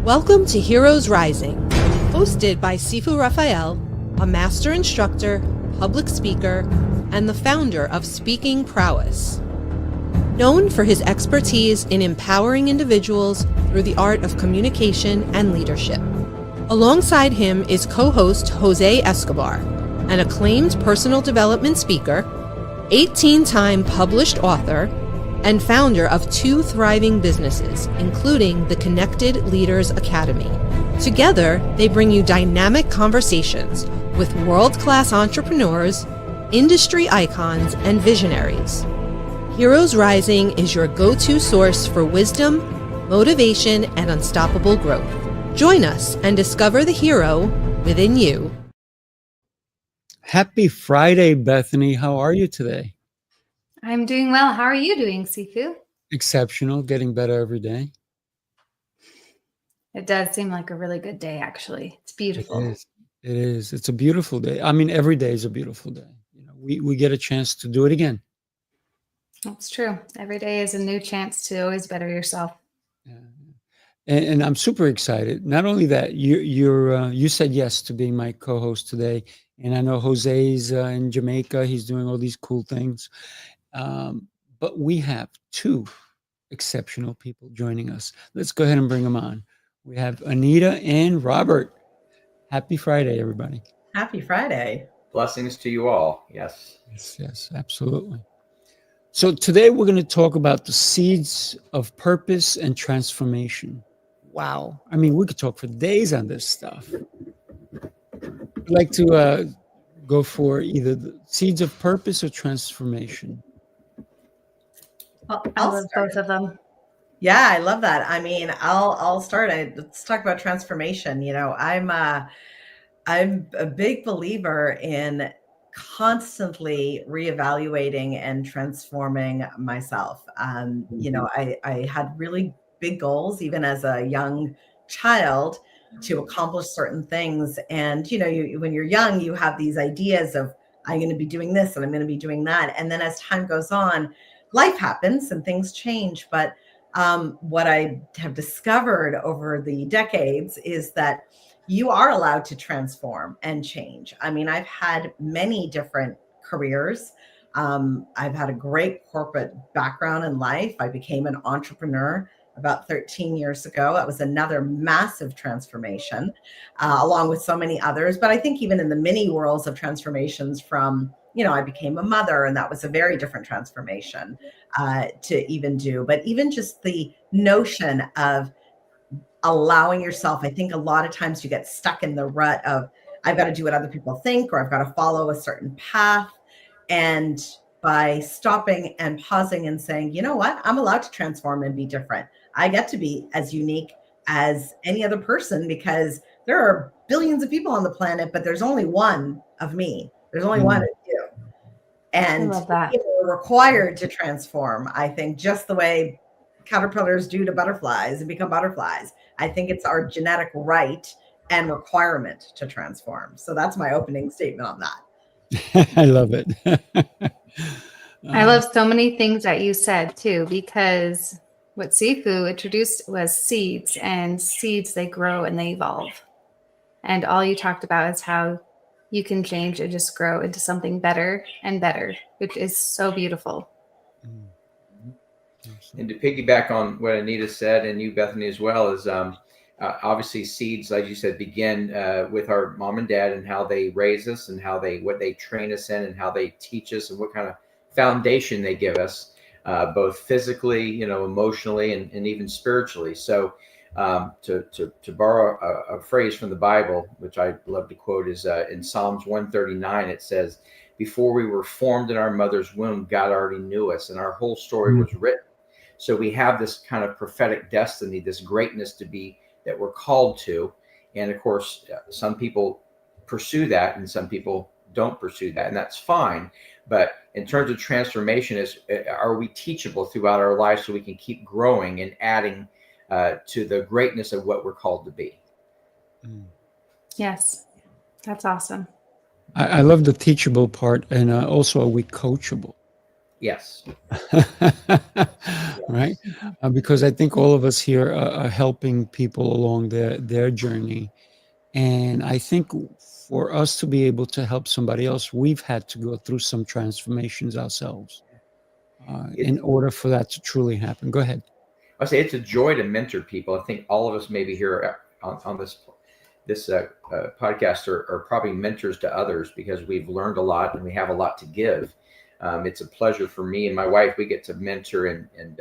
Welcome to Heroes Rising, hosted by Sifu Raphael, a master instructor, public speaker, and the founder of Speaking Prowess. Known for his expertise in empowering individuals through the art of communication and leadership. Alongside him is co-host Jose Escobar, an acclaimed personal development speaker, 18-time published author, and founder of 2 thriving businesses, including the Connected Leaders Academy. Together, they bring you dynamic conversations with world-class entrepreneurs, industry icons, and visionaries. Heroes Rising is your go-to source for wisdom, motivation, and unstoppable growth. Join us and discover the hero within you. Happy Friday, Bethany. How are you today? I'm doing well. How are you doing, Sifu? Exceptional, getting better every day. It does seem like a really good day, actually. It's beautiful. It is. It is. It's a beautiful day. I mean, every day is a beautiful day. You know, we get a chance to do it again. That's true. Every day is a new chance to always better yourself. Yeah. And I'm super excited. Not only that, you said yes to being my co-host today, and I know Jose's in Jamaica. He's doing all these cool things. But we have 2 exceptional people joining us. Let's go ahead and bring them on. We have Anita and Robert. Happy Friday, everybody. Happy Friday. Blessings to you all. Yes. Yes, absolutely. So today we're going to talk about the seeds of purpose and transformation. Wow. I mean, we could talk for days on this stuff. I'd like to go for either the seeds of purpose or transformation. I love both of them. Yeah, I love that. I mean, I'll start. Let's talk about transformation. You know, I'm a big believer in constantly reevaluating and transforming myself. You know, I had really big goals, even as a young child, to accomplish certain things. And, you know, when you're young, you have these ideas of, I'm going to be doing this and I'm going to be doing that. And then as time goes on, life happens and things change. But what I have discovered over the decades is that you are allowed to transform and change. I mean, I've had many different careers. I've had a great corporate background in life. I became an entrepreneur about 13 years ago. That was another massive transformation, along with so many others. But I think even in the many worlds of transformations from, you know, I became a mother, and that was a very different transformation to even do. But even just the notion of allowing yourself, I think a lot of times you get stuck in the rut of, I've got to do what other people think, or I've got to follow a certain path. And by stopping and pausing and saying, you know what, I'm allowed to transform and be different. I get to be as unique as any other person, because there are billions of people on the planet, but there's only one of me. There's only one of you. And we're required to transform, I think, just the way caterpillars do to butterflies and become butterflies. I think it's our genetic right and requirement to transform. So that's my opening statement on that. I love it. I love so many things that you said too, because what Sifu introduced was seeds, and seeds, they grow and they evolve. And all you talked about is how you can change and just grow into something better and better, which is so beautiful. And to piggyback on what Anita said, and you, Bethany, as well, is obviously seeds, like you said, begin with our mom and dad, and how they raise us, and what they train us in, and how they teach us, and what kind of foundation they give us, both physically, you know, emotionally, and even spiritually. So to borrow a phrase from the Bible, which I love to quote, is in Psalms 139, it says, before we were formed in our mother's womb, God already knew us, and our whole story was written. So we have this kind of prophetic destiny, this greatness to be, that we're called to. And of course, some people pursue that and some people don't pursue that, and that's fine. But in terms of transformation, are we teachable throughout our lives so we can keep growing and adding to the greatness of what we're called to be? Yes, that's awesome. I love the teachable part, and also, are we coachable? Yes. Right? Because I think all of us here are helping people along their journey. And I think for us to be able to help somebody else, we've had to go through some transformations ourselves in order for that to truly happen. Go ahead. I say it's a joy to mentor people. I think all of us maybe here on this podcast are probably mentors to others because we've learned a lot and we have a lot to give. It's a pleasure for me and my wife. We get to mentor and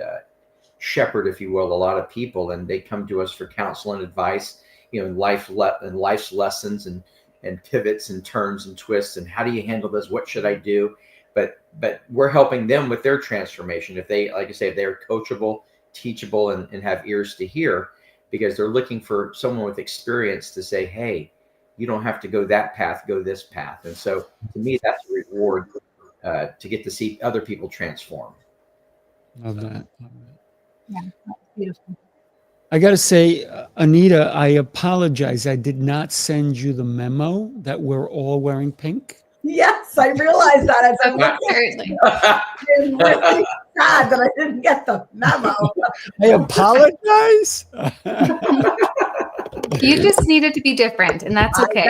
shepherd, if you will, a lot of people, and they come to us for counsel and advice, and life's lessons and pivots and turns and twists and how do you handle this? What should I do? But we're helping them with their transformation. If they, like I say, if they're coachable, teachable, and have ears to hear, because they're looking for someone with experience to say, hey, you don't have to go that path, go this path. And so to me, that's a reward to get to see other people transform. Love that. Yeah, that's beautiful. I got to say, Anita, I apologize. I did not send you the memo that we're all wearing pink. Yes, I realized that as I'm looking Apparently. I'm really sad that I didn't get the memo. I apologize. You just needed to be different, and that's okay.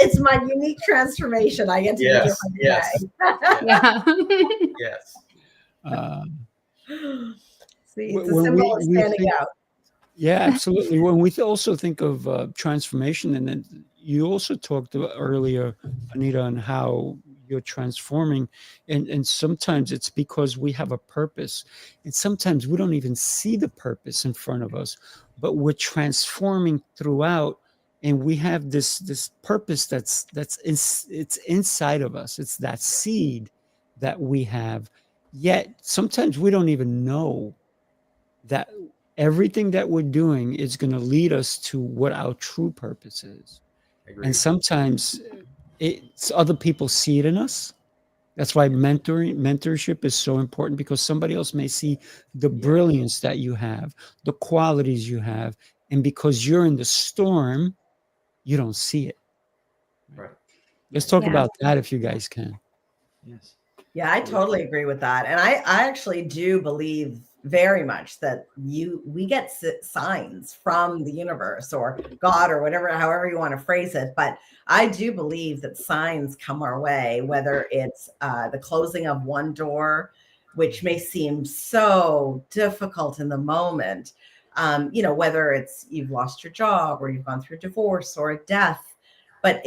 It's my unique transformation. I get to be different today. Yeah. Yes. See, it's a symbol of standing out. Yeah, absolutely. When we also think of transformation, and then you also talked earlier, Anita, on how you're transforming, and sometimes it's because we have a purpose, and sometimes we don't even see the purpose in front of us, but we're transforming throughout, and we have this purpose it's inside of us. It's that seed that we have, yet sometimes we don't even know that everything that we're doing is going to lead us to what our true purpose is. Agreed. And sometimes it's other people see it in us. That's why mentorship is so important, because somebody else may see the brilliance that you have, the qualities you have, and because you're in the storm, you don't see it. Right. Let's talk about that if you guys can. Yes. Yeah, I totally agree with that. And I actually do believe very much that we get signs from the universe or God or whatever, however you want to phrase it. But I do believe that signs come our way, whether it's the closing of one door, which may seem so difficult in the moment, whether it's you've lost your job or you've gone through a divorce or a death. But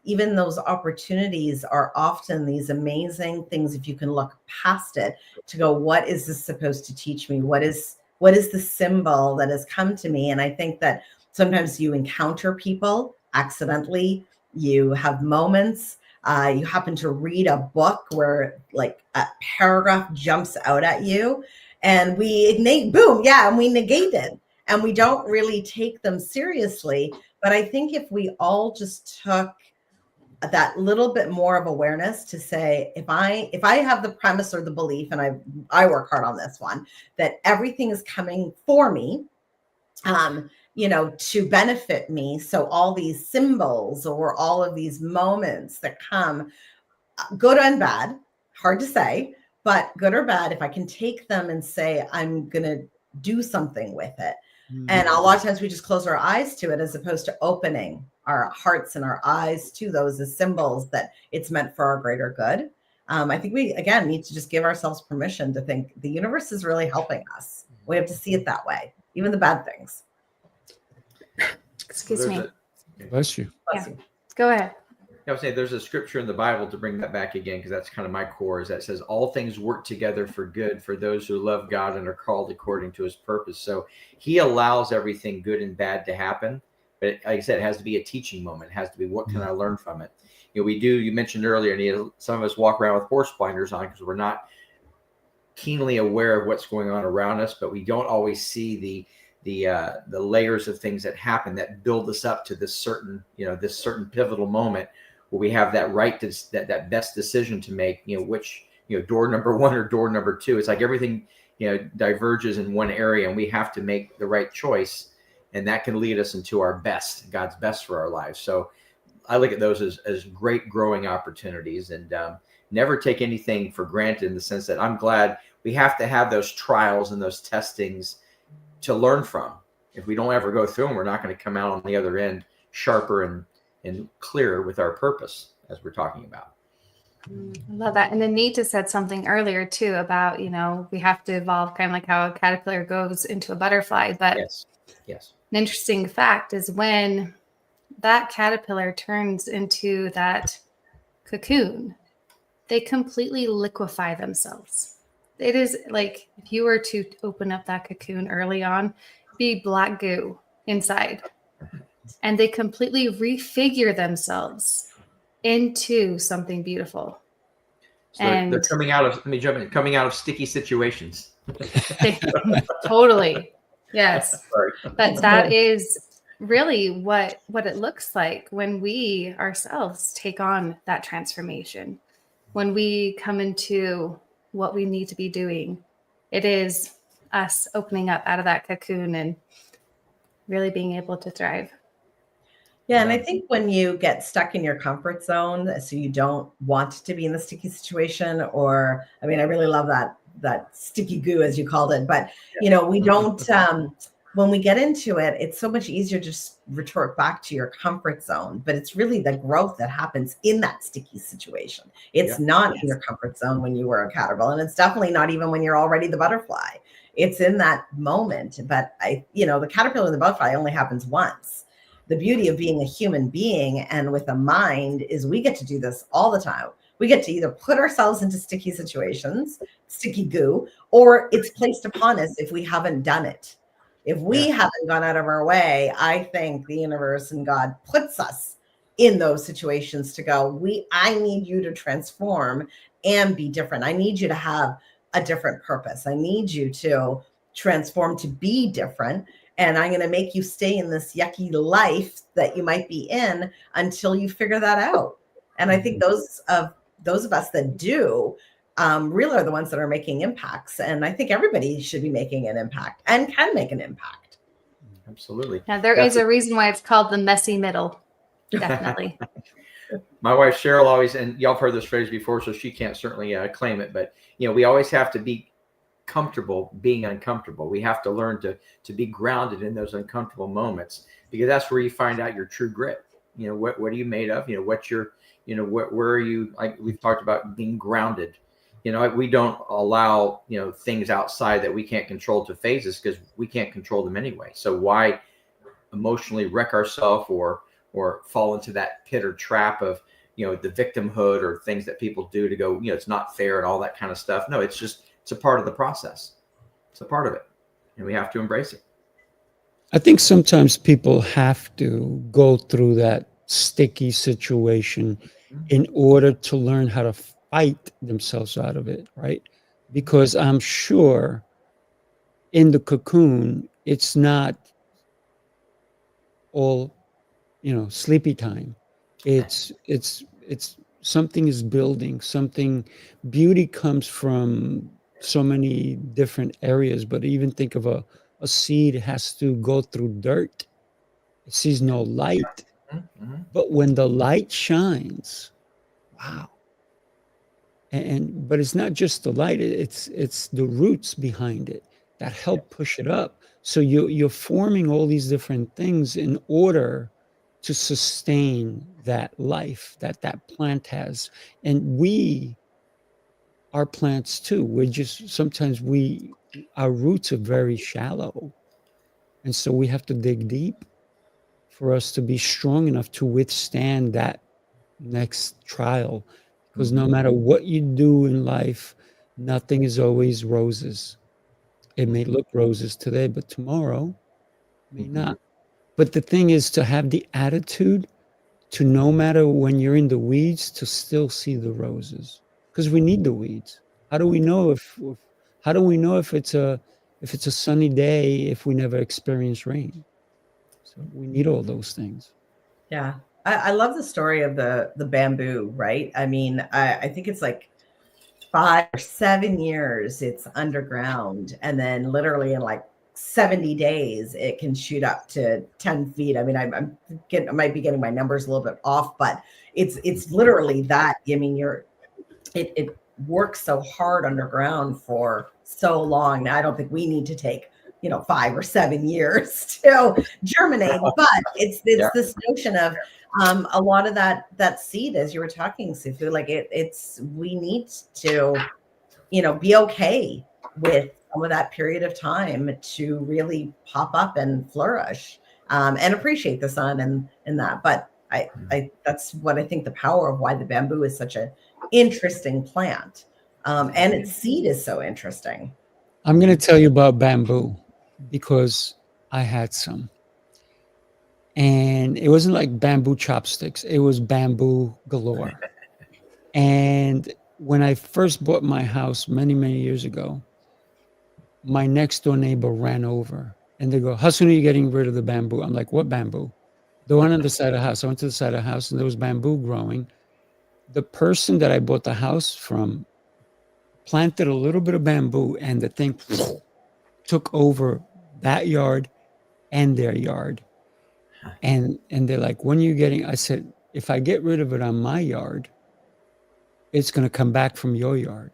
even those opportunities are often these amazing things if you can look past it to go, what is this supposed to teach me? What is the symbol that has come to me? And I think that sometimes you encounter people accidentally, you have moments, you happen to read a book where like a paragraph jumps out at you and we negate it. And we don't really take them seriously. But I think if we all just took that little bit more of awareness to say, if I have the premise or the belief, and I work hard on this one, that everything is coming for me, to benefit me. So all these symbols or all of these moments that come, good and bad, hard to say, but good or bad, if I can take them and say, I'm going to do something with it. And a lot of times we just close our eyes to it as opposed to opening our hearts and our eyes to those as symbols that it's meant for our greater good. I think we, again, need to just give ourselves permission to think the universe is really helping us. We have to see it that way, even the bad things. Excuse me. Bless you. Bless you. Go ahead. I would say there's a scripture in the Bible, to bring that back again, because that's kind of my core, is that says all things work together for good for those who love God and are called according to his purpose. So he allows everything good and bad to happen. But like I said, it has to be a teaching moment. It has to be, what can I learn from it? You mentioned earlier, some of us walk around with horse blinders on because we're not keenly aware of what's going on around us, but we don't always see the layers of things that happen that build us up to this certain pivotal moment where we have that right to that best decision to make, which, door number one or door number two. It's like everything, diverges in one area and we have to make the right choice. And that can lead us into our best, God's best for our lives. So I look at those as great growing opportunities, and never take anything for granted, in the sense that I'm glad we have to have those trials and those testings to learn from. If we don't ever go through them, we're not going to come out on the other end sharper and clearer with our purpose, as we're talking about. I love that. And Anita said something earlier too about, we have to evolve, kind of like how a caterpillar goes into a butterfly. But Yes. an interesting fact is when that caterpillar turns into that cocoon, they completely liquefy themselves. It is like if you were to open up that cocoon early on, be black goo inside. And they completely refigure themselves into something beautiful. So And they're coming out of, let me jump in, coming out of sticky situations. Totally. Yes. Right. But that is really what it looks like when we ourselves take on that transformation. When we come into what we need to be doing, it is us opening up out of that cocoon and really being able to thrive. Yeah, and I think when you get stuck in your comfort zone, so you don't want to be in the sticky situation, or I mean, I really love that sticky goo, as you called it, but we don't. When we get into it, it's so much easier to just retort back to your comfort zone. But it's really the growth that happens in that sticky situation. It's not in your comfort zone when you were a caterpillar, and it's definitely not even when you're already the butterfly. It's in that moment. But the caterpillar and the butterfly only happens once. The beauty of being a human being and with a mind is we get to do this all the time. We get to either put ourselves into sticky situations, sticky goo, or it's placed upon us if we haven't done it. If we haven't gone out of our way, I think the universe and God puts us in those situations to go, I need you to transform and be different. I need you to have a different purpose. I need you to transform to be different. And I'm going to make you stay in this yucky life that you might be in until you figure that out. And I think those of us that do really are the ones that are making impacts. And I think everybody should be making an impact and can make an impact. Absolutely. Now, there is a reason why it's called the messy middle. Definitely. My wife, Cheryl, always, and y'all have heard this phrase before, so she can't certainly claim it, but we always have to be comfortable being uncomfortable. We have to learn to be grounded in those uncomfortable moments, because that's where you find out your true grit. What are you made of? What's your, where are you? Like we've talked about being grounded. We don't allow, things outside that we can't control to phase us, because we can't control them anyway. So why emotionally wreck ourselves or fall into that pit or trap of, the victimhood or things that people do to go, it's not fair and all that kind of stuff. No, it's a part of the process. It's a part of it, and we have to embrace it. I think sometimes people have to go through that sticky situation in order to learn how to fight themselves out of it, right? Because I'm sure in the cocoon, it's not all, sleepy time. It's something is building, something. Beauty comes from so many different areas, but even think of a seed has to go through dirt. It sees no light. But when the light shines, wow. But it's not just the light, it's the roots behind it that help push it up. So you're forming all these different things in order to sustain that life that plant has. And we are plants too. We're just sometimes our roots are very shallow. And so we have to dig deep for us to be strong enough to withstand that next trial. Because no matter what you do in life, nothing is always roses. It may look roses today, but tomorrow may not. But the thing is to have the attitude to, no matter when you're in the weeds, to still see the roses, because we need the weeds. How do we know if it's a sunny day if we never experience rain? So we need all those things. Yeah. I love the story of the bamboo, right? I mean, I think it's like 5 or 7 years it's underground, and then literally in like 70 days, it can shoot up to 10 feet. I mean, I might be getting my numbers a little bit off, but it's literally that. I mean, it works so hard underground for so long. Now, I don't think we need to take 5 or 7 years to germinate, but it's this notion of a lot of that seed, as you were talking, Sifu, like we need to be okay with some of that period of time to really pop up and flourish, and appreciate the sun and that. But I that's what I think the power of why the bamboo is such an interesting plant, and its seed is so interesting. I'm going to tell you about bamboo because I had some. And it wasn't like bamboo chopsticks. It was bamboo galore. And when I first bought my house many, many years ago, my next door neighbor ran over and they go, "How soon are you getting rid of the bamboo?" I'm like, "What bamboo?" The one on the side of the house. I went to the side of the house and there was bamboo growing. The person that I bought the house from planted a little bit of bamboo and the thing took over that yard and their yard. And they're like, "When are you getting?" I said, "If I get rid of it on my yard, it's going to come back from your yard.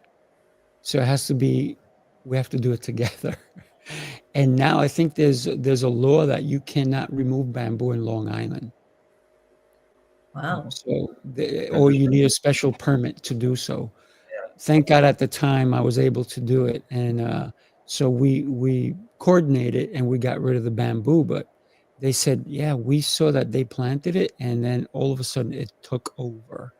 So it has to be, we have to do it together." And now I think there's a law that you cannot remove bamboo in Long Island. Wow. So or you need a special permit to do so. Thank God at the time I was able to do it. And so we coordinated and we got rid of the bamboo. But they said, yeah, we saw that they planted it and then all of a sudden it took over.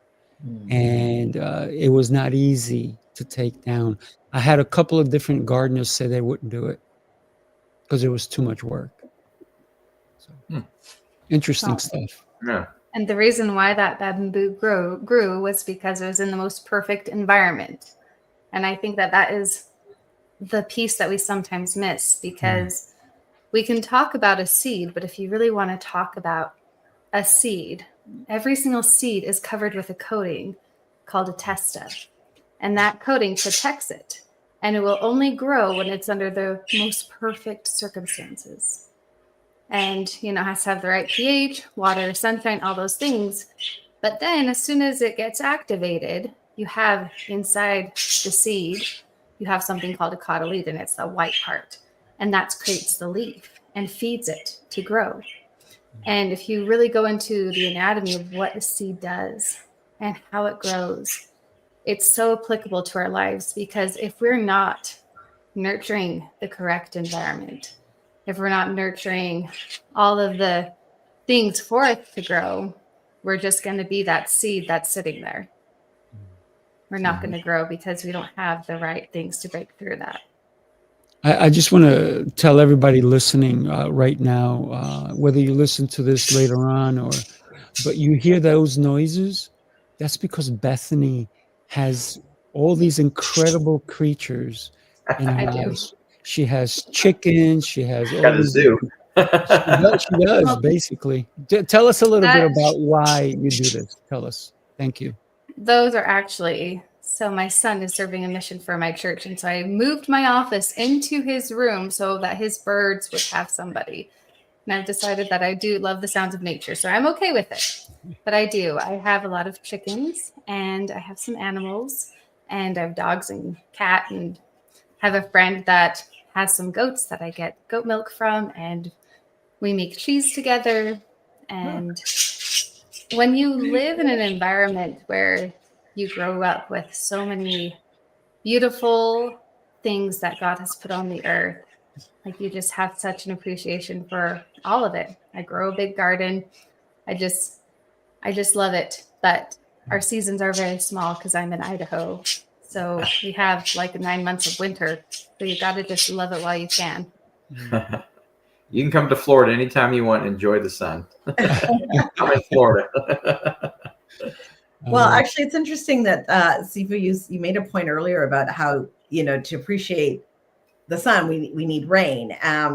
And it was not easy to take down. I had a couple of different gardeners say they wouldn't do it because it was too much work. So, interesting stuff. Yeah. And the reason why that bamboo grew was because it was in the most perfect environment. And I think that is the piece that we sometimes miss, because we can talk about a seed, but if you really want to talk about a seed, every single seed is covered with a coating called a testa. And that coating protects it. And it will only grow when it's under the most perfect circumstances. And, it has to have the right pH, water, sunshine, all those things. But then as soon as it gets activated, you have inside the seed, you have something called a cotyledon. It's the white part. And that creates the leaf and feeds it to grow. And if you really go into the anatomy of what a seed does and how it grows, it's so applicable to our lives, because if we're not nurturing the correct environment, if we're not nurturing all of the things for it to grow, we're just going to be that seed that's sitting there. We're not going to grow because we don't have the right things to break through that. I just want to tell everybody listening right now, whether you listen to this later on but you hear those noises, that's because Bethany has all these incredible creatures in her house. She has chickens. She has all Got a these. zoo. She does basically. Tell us a little bit about why you do this. Tell us. Thank you. Those are actually, so my son is serving a mission for my church. And so I moved my office into his room so that his birds would have somebody. And I've decided that I do love the sounds of nature. So I'm okay with it. But I do. I have a lot of chickens and I have some animals and I have dogs and cat, and have a friend that has some goats that I get goat milk from, and we make cheese together. And when you live in an environment where you grow up with so many beautiful things that God has put on the earth, like you just have such an appreciation for all of it. I grow a big garden. I just love it. But our seasons are very small because I'm in Idaho. So we have like 9 months of winter. So you got to just love it while you can. You can come to Florida anytime you want and enjoy the sun. I'm in Florida. Well, actually, it's interesting that Sifu, you made a point earlier about how, to appreciate the sun, we need rain.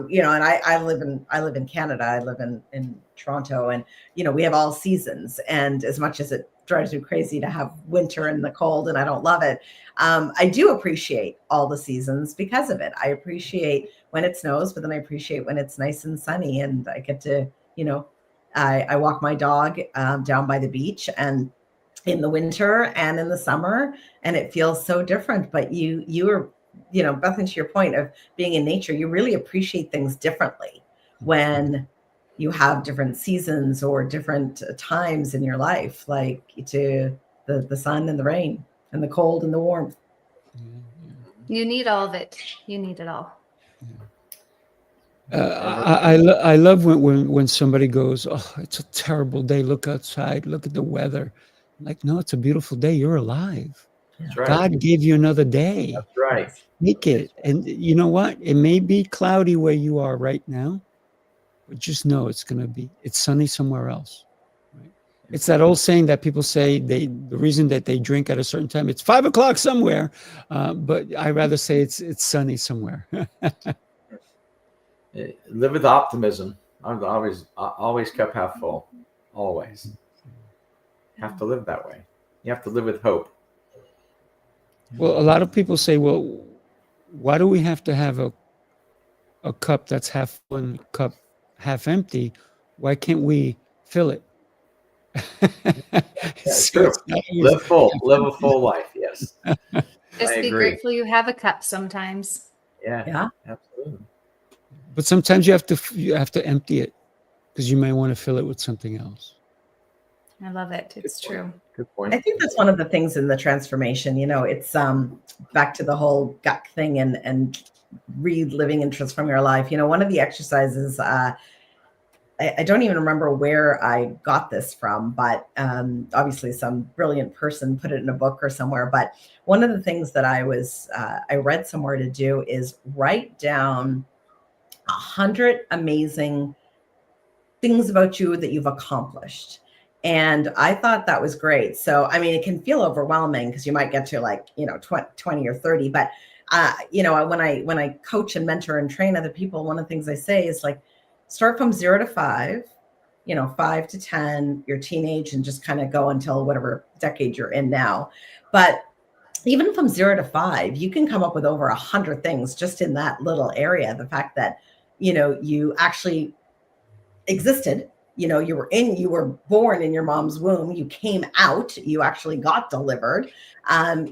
You know, and I live in Canada. I live in Toronto, and you know, we have all seasons. And as much as it drives me crazy to have winter and the cold, and I don't love it, I do appreciate all the seasons because of it. I appreciate when it snows, but then I appreciate when it's nice and sunny, and I get to, you know, I walk my dog down by the beach, and in the winter and in the summer, and it feels so different. But you are, you know, Bethany, to your point of being in nature, you really appreciate things differently when you have different seasons or different times in your life, like to the sun and the rain and the cold and the warmth. You need all of it. You need it all. I love when somebody goes, oh, it's a terrible day. Look outside. Look at the weather. I'm like, no, it's a beautiful day. You're alive. That's right. God gave you another day. That's right. Take it. And you know what? It may be cloudy where you are right now, but just know it's sunny somewhere else. Right? It's that old saying that people say the reason that they drink at a certain time, it's 5 o'clock somewhere. But I rather say it's sunny somewhere. Live with optimism. I've always cup half full. Always. Have to live that way. You have to live with hope. Well, a lot of people say, well, why do we have to have a cup that's half full and a cup half empty? Why can't we fill it? True. Live a full life. Yes. Just be grateful you have a cup sometimes. Yeah. Absolutely. But sometimes you have to empty it because you may want to fill it with something else. I love it. It's true. Good point. I think that's one of the things in the transformation. You know, it's back to the whole gut thing and reliving and transforming our life. You know, one of the exercises, I don't even remember where I got this from, but obviously some brilliant person put it in a book or somewhere. But one of the things that I read somewhere to do is write down 100 amazing things about you that you've accomplished. And I thought that was great. So, I mean, it can feel overwhelming because you might get to like, you know, 20 or 30. But, you know, when I coach and mentor and train other people, one of the things I say is like, start from 0 to 5, you know, 5 to 10, your teenage, and just kind of go until whatever decade you're in now. But even from 0 to 5, you can come up with over 100 things just in that little area. The fact that, you know, you actually existed, you know, you were born in your mom's womb, you came out, you actually got delivered,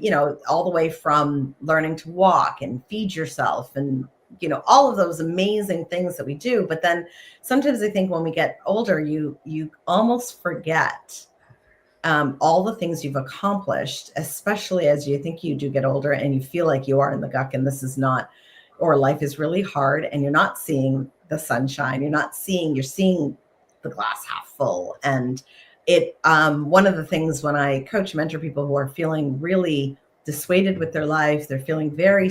you know, all the way from learning to walk and feed yourself and, you know, all of those amazing things that we do. But then sometimes I think when we get older, you almost forget all the things you've accomplished, especially as you think you do get older and you feel like you are in the guck and this is not, or life is really hard and you're not seeing the sunshine. You're seeing the glass half full. And it, one of the things when I coach, mentor people who are feeling really dissuaded with their life, they're feeling very,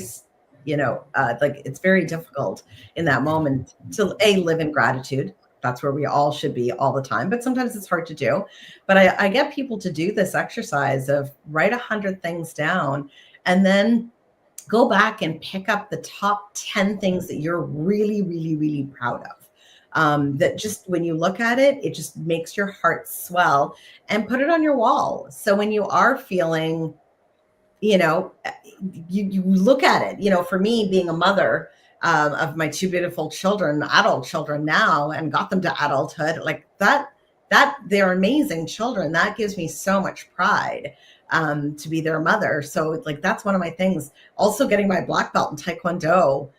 you know, like it's very difficult in that moment to live in gratitude. That's where we all should be all the time, but sometimes it's hard to do. But I get people to do this exercise of write 100 things down and then go back and pick up the top 10 things that you're really, really, really proud of. That just when you look at it, it just makes your heart swell, and put it on your wall. So when you are feeling, you know, you look at it, you know, for me being a mother of my 2 beautiful children, adult children now, and got them to adulthood, like that they're amazing children. That gives me so much pride to be their mother. So like, that's one of my things. Also getting my black belt in Taekwondo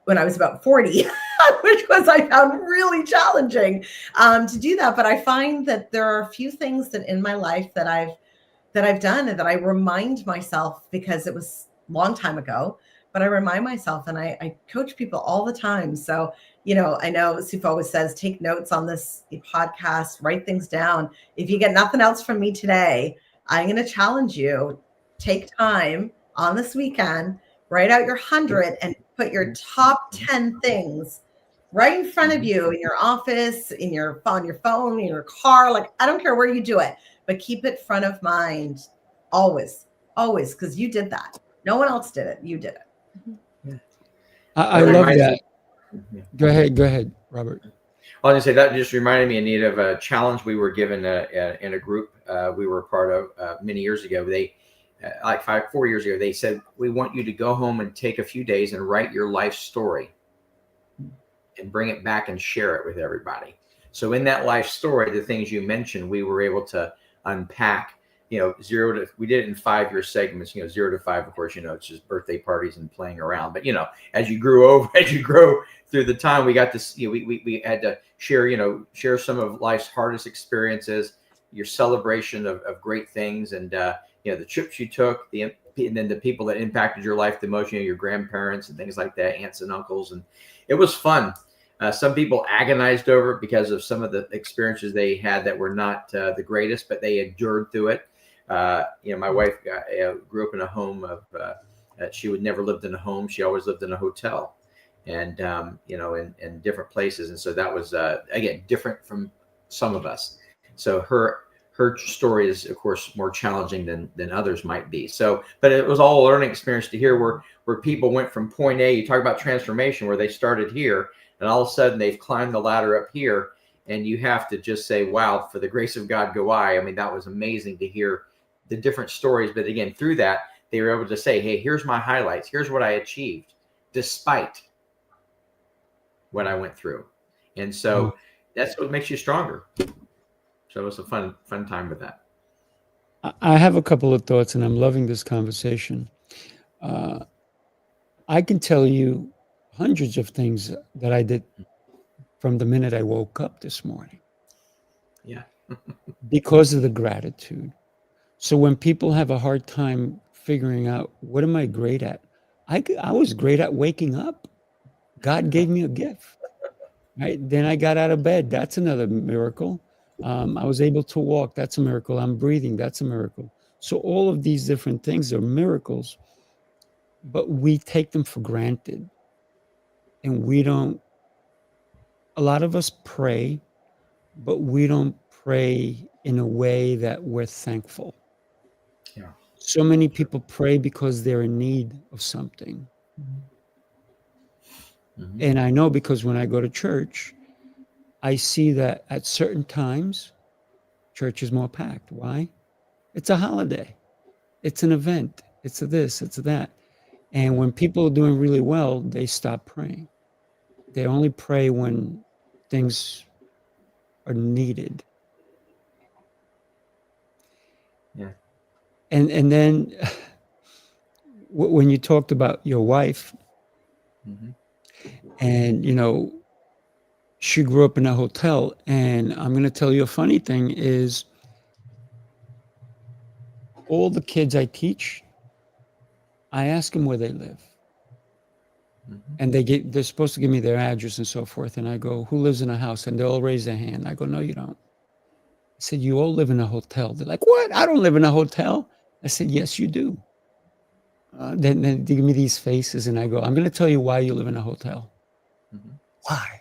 when I was about 40, which I found really challenging to do that. But I find that there are a few things that in my life that I've done and that I remind myself, because it was a long time ago, but I remind myself, and I coach people all the time. So, you know Sifu always says, take notes on this podcast, write things down. If you get nothing else from me today, I'm going to challenge you, take time on this weekend, write out your 100 and put your top 10 things right in front of you in your office, on your phone, in your car. Like, I don't care where you do it, but keep it front of mind always, because you did that. No one else did it. You did it. I That love reminds that. me. Go ahead, Robert. I was going to say that just reminded me, Anita, of a challenge we were given in a group we were a part of many years ago. They, like 4 years ago, they said, we want you to go home and take a few days and write your life story and bring it back and share it with everybody. So in that life story, the things you mentioned, we were able to unpack, we did it in 5-year segments, 0 to 5, of course, it's just birthday parties and playing around. But, as you grow through the time, we got this, we had to share some of life's hardest experiences, your celebration of great things, and, the trips you took, and then the people that impacted your life the most, your grandparents and things like that, aunts and uncles. And it was fun. Some people agonized over it because of some of the experiences they had that were not the greatest, but they endured through it. My wife grew up in a home of, she would never lived in a home. She always lived in a hotel and, in different places. And so that was, again, different from some of us. So her story is, of course, more challenging than others might be. So, but it was all a learning experience to hear where people went from point A. You talk about transformation, where they started here, and all of a sudden they've climbed the ladder up here, and you have to just say, wow, for the grace of God go I. I mean, that was amazing to hear the different stories. But again, through that, they were able to say, hey, here's my highlights. Here's what I achieved despite what I went through. And so that's what makes you stronger. So it was a fun time with that. I have a couple of thoughts, and I'm loving this conversation. I can tell you hundreds of things that I did from the minute I woke up this morning. Yeah. Because of the gratitude. So when people have a hard time figuring out, what am I great at? I was great at waking up. God gave me a gift. Right? Then I got out of bed. That's another miracle. I was able to walk. That's a miracle. I'm breathing. That's a miracle. So all of these different things are miracles, but we take them for granted. And we don't, a lot of us pray, but we don't pray in a way that we're thankful. Yeah. So many people pray because they're in need of something. Mm-hmm. And I know, because when I go to church, I see that at certain times, church is more packed. Why? It's a holiday. It's an event. It's a this, it's a that. And when people are doing really well, they stop praying. They only pray when things are needed. Yeah. And then when you talked about your wife, and she grew up in a hotel, and I'm going to tell you a funny thing is, all the kids I teach, I ask them where they live. And they're supposed to give me their address and so forth. And I go, who lives in a house? And they all raise their hand. I go, no, you don't. I said, you all live in a hotel. They're like, what? I don't live in a hotel. I said, yes, you do. Then they give me these faces, and I go, I'm going to tell you why you live in a hotel. Why?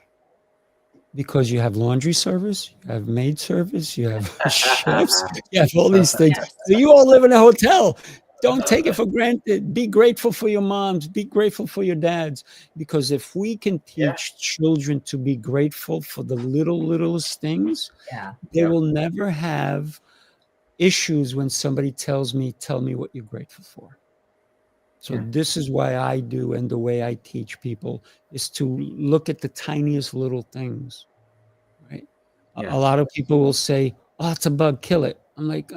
Because you have laundry service, you have maid service, you have chefs, you have all these things. So you all live in a hotel. Don't take it for granted. Be grateful for your moms. Be grateful for your dads. Because if we can teach children to be grateful for the littlest things, they will never have issues when somebody tells me, tell me what you're grateful for. So this is why I do, and the way I teach people is to look at the tiniest little things, right? A lot of people will say, oh, it's a bug, kill it. I'm like,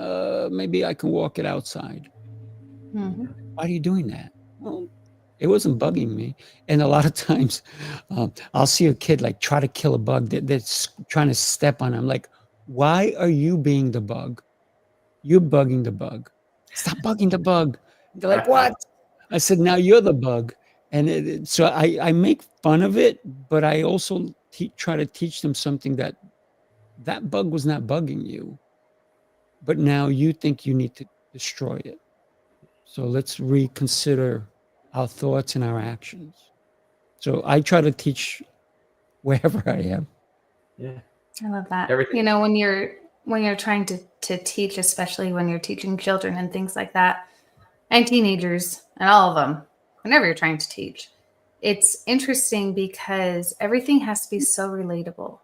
maybe I can walk it outside. Why are you doing that? Well, it wasn't bugging me. And a lot of times I'll see a kid like try to kill a bug that's trying to step on it. I'm like, why are you being the bug? You're bugging the bug. Stop bugging the bug. They're like, what? I said, now you're the bug. And so I make fun of it, but I also try to teach them something, that bug was not bugging you, but now you think you need to destroy it. So let's reconsider our thoughts and our actions. So I try to teach wherever I am. Yeah. I love that. Everything. When you're trying to teach, especially when you're teaching children and things like that, and teenagers and all of them, whenever you're trying to teach, it's interesting because everything has to be so relatable.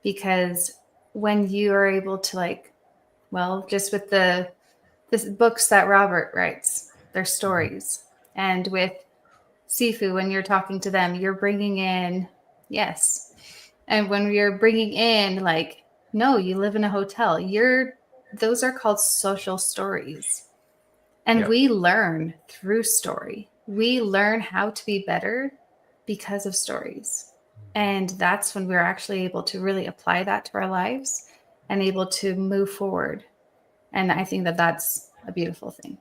Because when you are able to, like, well, just with the books that Robert writes, their stories, and with Sifu, when you're talking to them, you're bringing in, yes. And when you're bringing in, like, no, you live in a hotel, those are called social stories. And Yep. we learn through story. We learn how to be better because of stories. And that's when we're actually able to really apply that to our lives and able to move forward. And I think that that's a beautiful thing.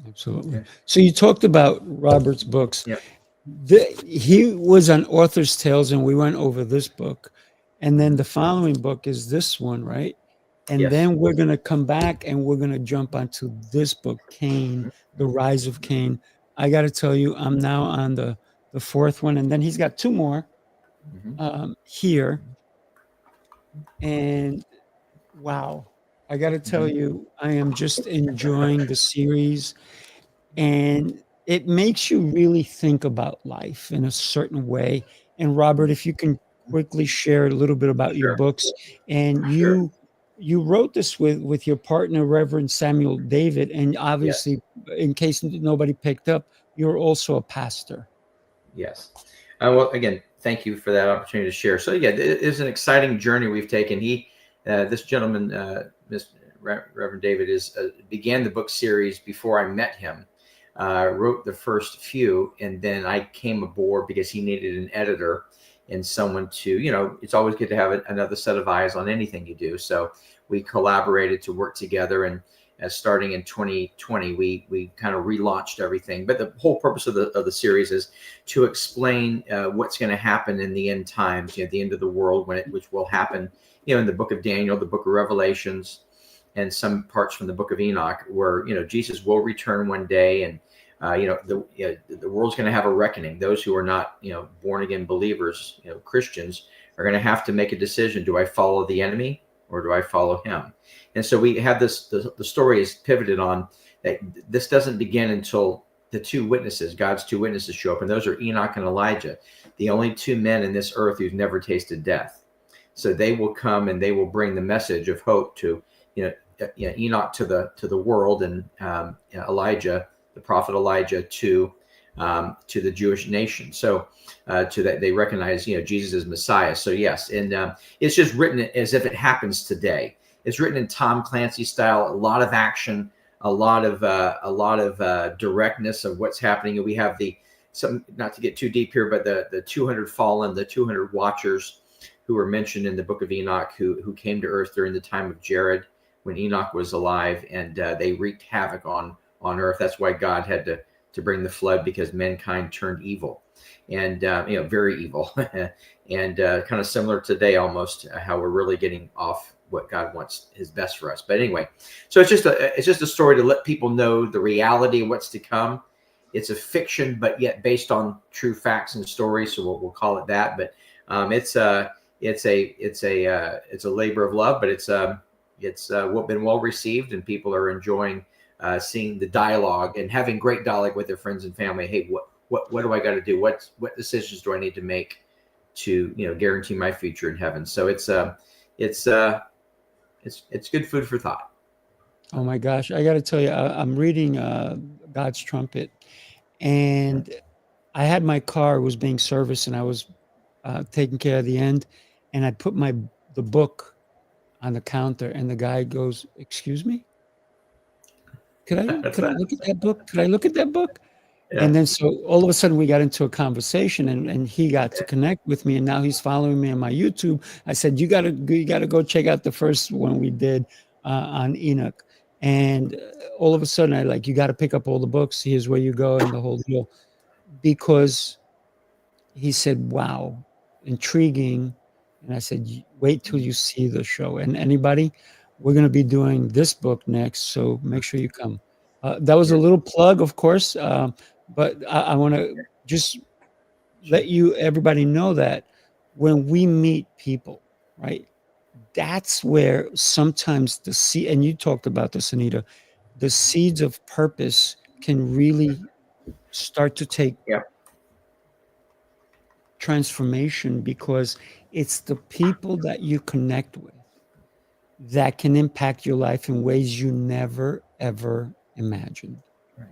Absolutely. Okay. So you talked about Robert's books. Yep. He was on Author's Tales, and we went over this book. And then the following book is this one, right? And Yes. then we're going to come back and we're going to jump onto this book, Cain, The Rise of Cain. I got to tell you, I'm now on the fourth one. And then he's got two more here. And wow, I got to tell you, I am just enjoying the series. And it makes you really think about life in a certain way. And Robert, if you can quickly share a little bit about your Sure. books, and Sure. you wrote this with your partner, Reverend Samuel David, and obviously, Yes. in case nobody picked up, you're also a pastor. Yes. Well, again, thank you for that opportunity to share. So, yeah, it is an exciting journey we've taken. This gentleman, Reverend David, began the book series before I met him. Wrote the first few, and then I came aboard because he needed an editor and someone to, it's always good to have another set of eyes on anything you do. So we collaborated to work together, and starting in 2020, we kind of relaunched everything. But the whole purpose of the series is to explain what's going to happen in the end times, the end of the world, which will happen, in the book of Daniel, the book of Revelations, and some parts from the book of Enoch, where Jesus will return one day, and the world's going to have a reckoning. Those who are not born again believers, Christians, are going to have to make a decision: do I follow the enemy or do I follow him? And so we have this. The story is pivoted on that. This doesn't begin until the two witnesses, God's two witnesses, show up, and those are Enoch and Elijah, the only two men in this earth who've never tasted death. So they will come and they will bring the message of hope to Enoch to the world, and Elijah, the prophet Elijah, to the Jewish nation. So to that they recognize Jesus as Messiah. So yes, and it's just written as if it happens today. It's written in Tom Clancy style, a lot of action, a lot of directness of what's happening. And we have not to get too deep here, but the 200 fallen, the 200 watchers who were mentioned in the book of Enoch, who came to earth during the time of Jared, when Enoch was alive, and they wreaked havoc on earth. That's why God had to bring the flood, because mankind turned evil, and very evil, and kind of similar today almost, how we're really getting off what God wants is best for us. But anyway, so it's just a story to let people know the reality of what's to come. It's a fiction, but yet based on true facts and stories. So we'll call it that. But it's a labor of love, but it's been well received, and people are enjoying seeing the dialogue and having great dialogue with their friends and family. Hey, what do I got to do? What decisions do I need to make to guarantee my future in heaven? So it's good food for thought. Oh my gosh, I got to tell you, I'm reading God's Trumpet, and I had my car was being serviced, and I was taking care of the end, and I put the book on the counter, and the guy goes, "Excuse me, could I look at that book? Could I look at that book?" Yeah. And then so all of a sudden we got into a conversation, and he got to connect with me, and now he's following me on my YouTube. I said, you gotta go check out the first one we did on Enoch. And all of a sudden you got to pick up all the books. Here's where you go, and the whole deal, because he said, wow, intriguing. And I said, wait till you see the show. And anybody, we're going to be doing this book next, so make sure you come. That was a little plug, of course, but I want to just let everybody know that when we meet people, right, that's where sometimes the seed, and you talked about this, Anita, the seeds of purpose can really start to take transformation because it's the people that you connect with that can impact your life in ways you never, ever imagined. Right.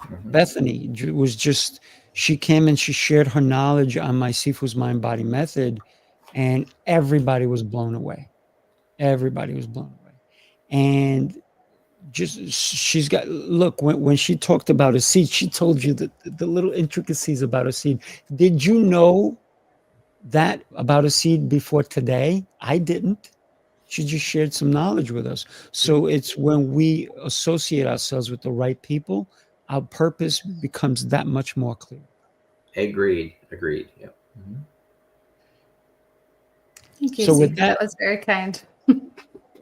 Mhm. Bethany was just, she came and she shared her knowledge on my Sifu's Mind Body method, and everybody was blown away. Everybody was blown away. And just, she's got, look, when she talked about a seed, she told you the little intricacies about a seed. Did you know that about a seed before today? I didn't. She just shared some knowledge with us. So it's when we associate ourselves with the right people, our purpose becomes that much more clear. Agreed. Yep. Mhm. Thank you, So with Sifu. that, That was very kind.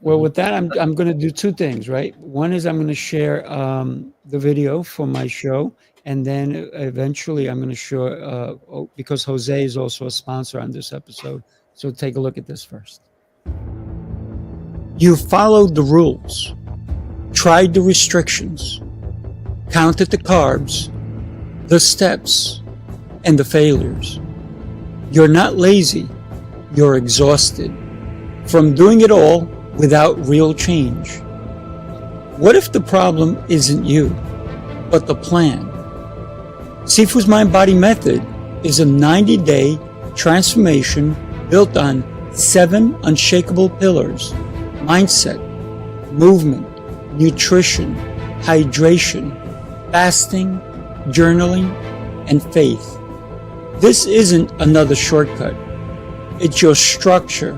well, with that, I'm going to do two things, right? One is I'm going to share the video for my show, and then eventually I'm going to show because Jose is also a sponsor on this episode. So take a look at this first. You followed the rules, tried the restrictions, counted the carbs, the steps, and the failures. You're not lazy, you're exhausted from doing it all without real change. What if the problem isn't you, but the plan? Sifu's Mind Body Method is a 90-day transformation built on 7 unshakable pillars: mindset, movement, nutrition, hydration, fasting, journaling, and faith. This isn't another shortcut. It's your structure,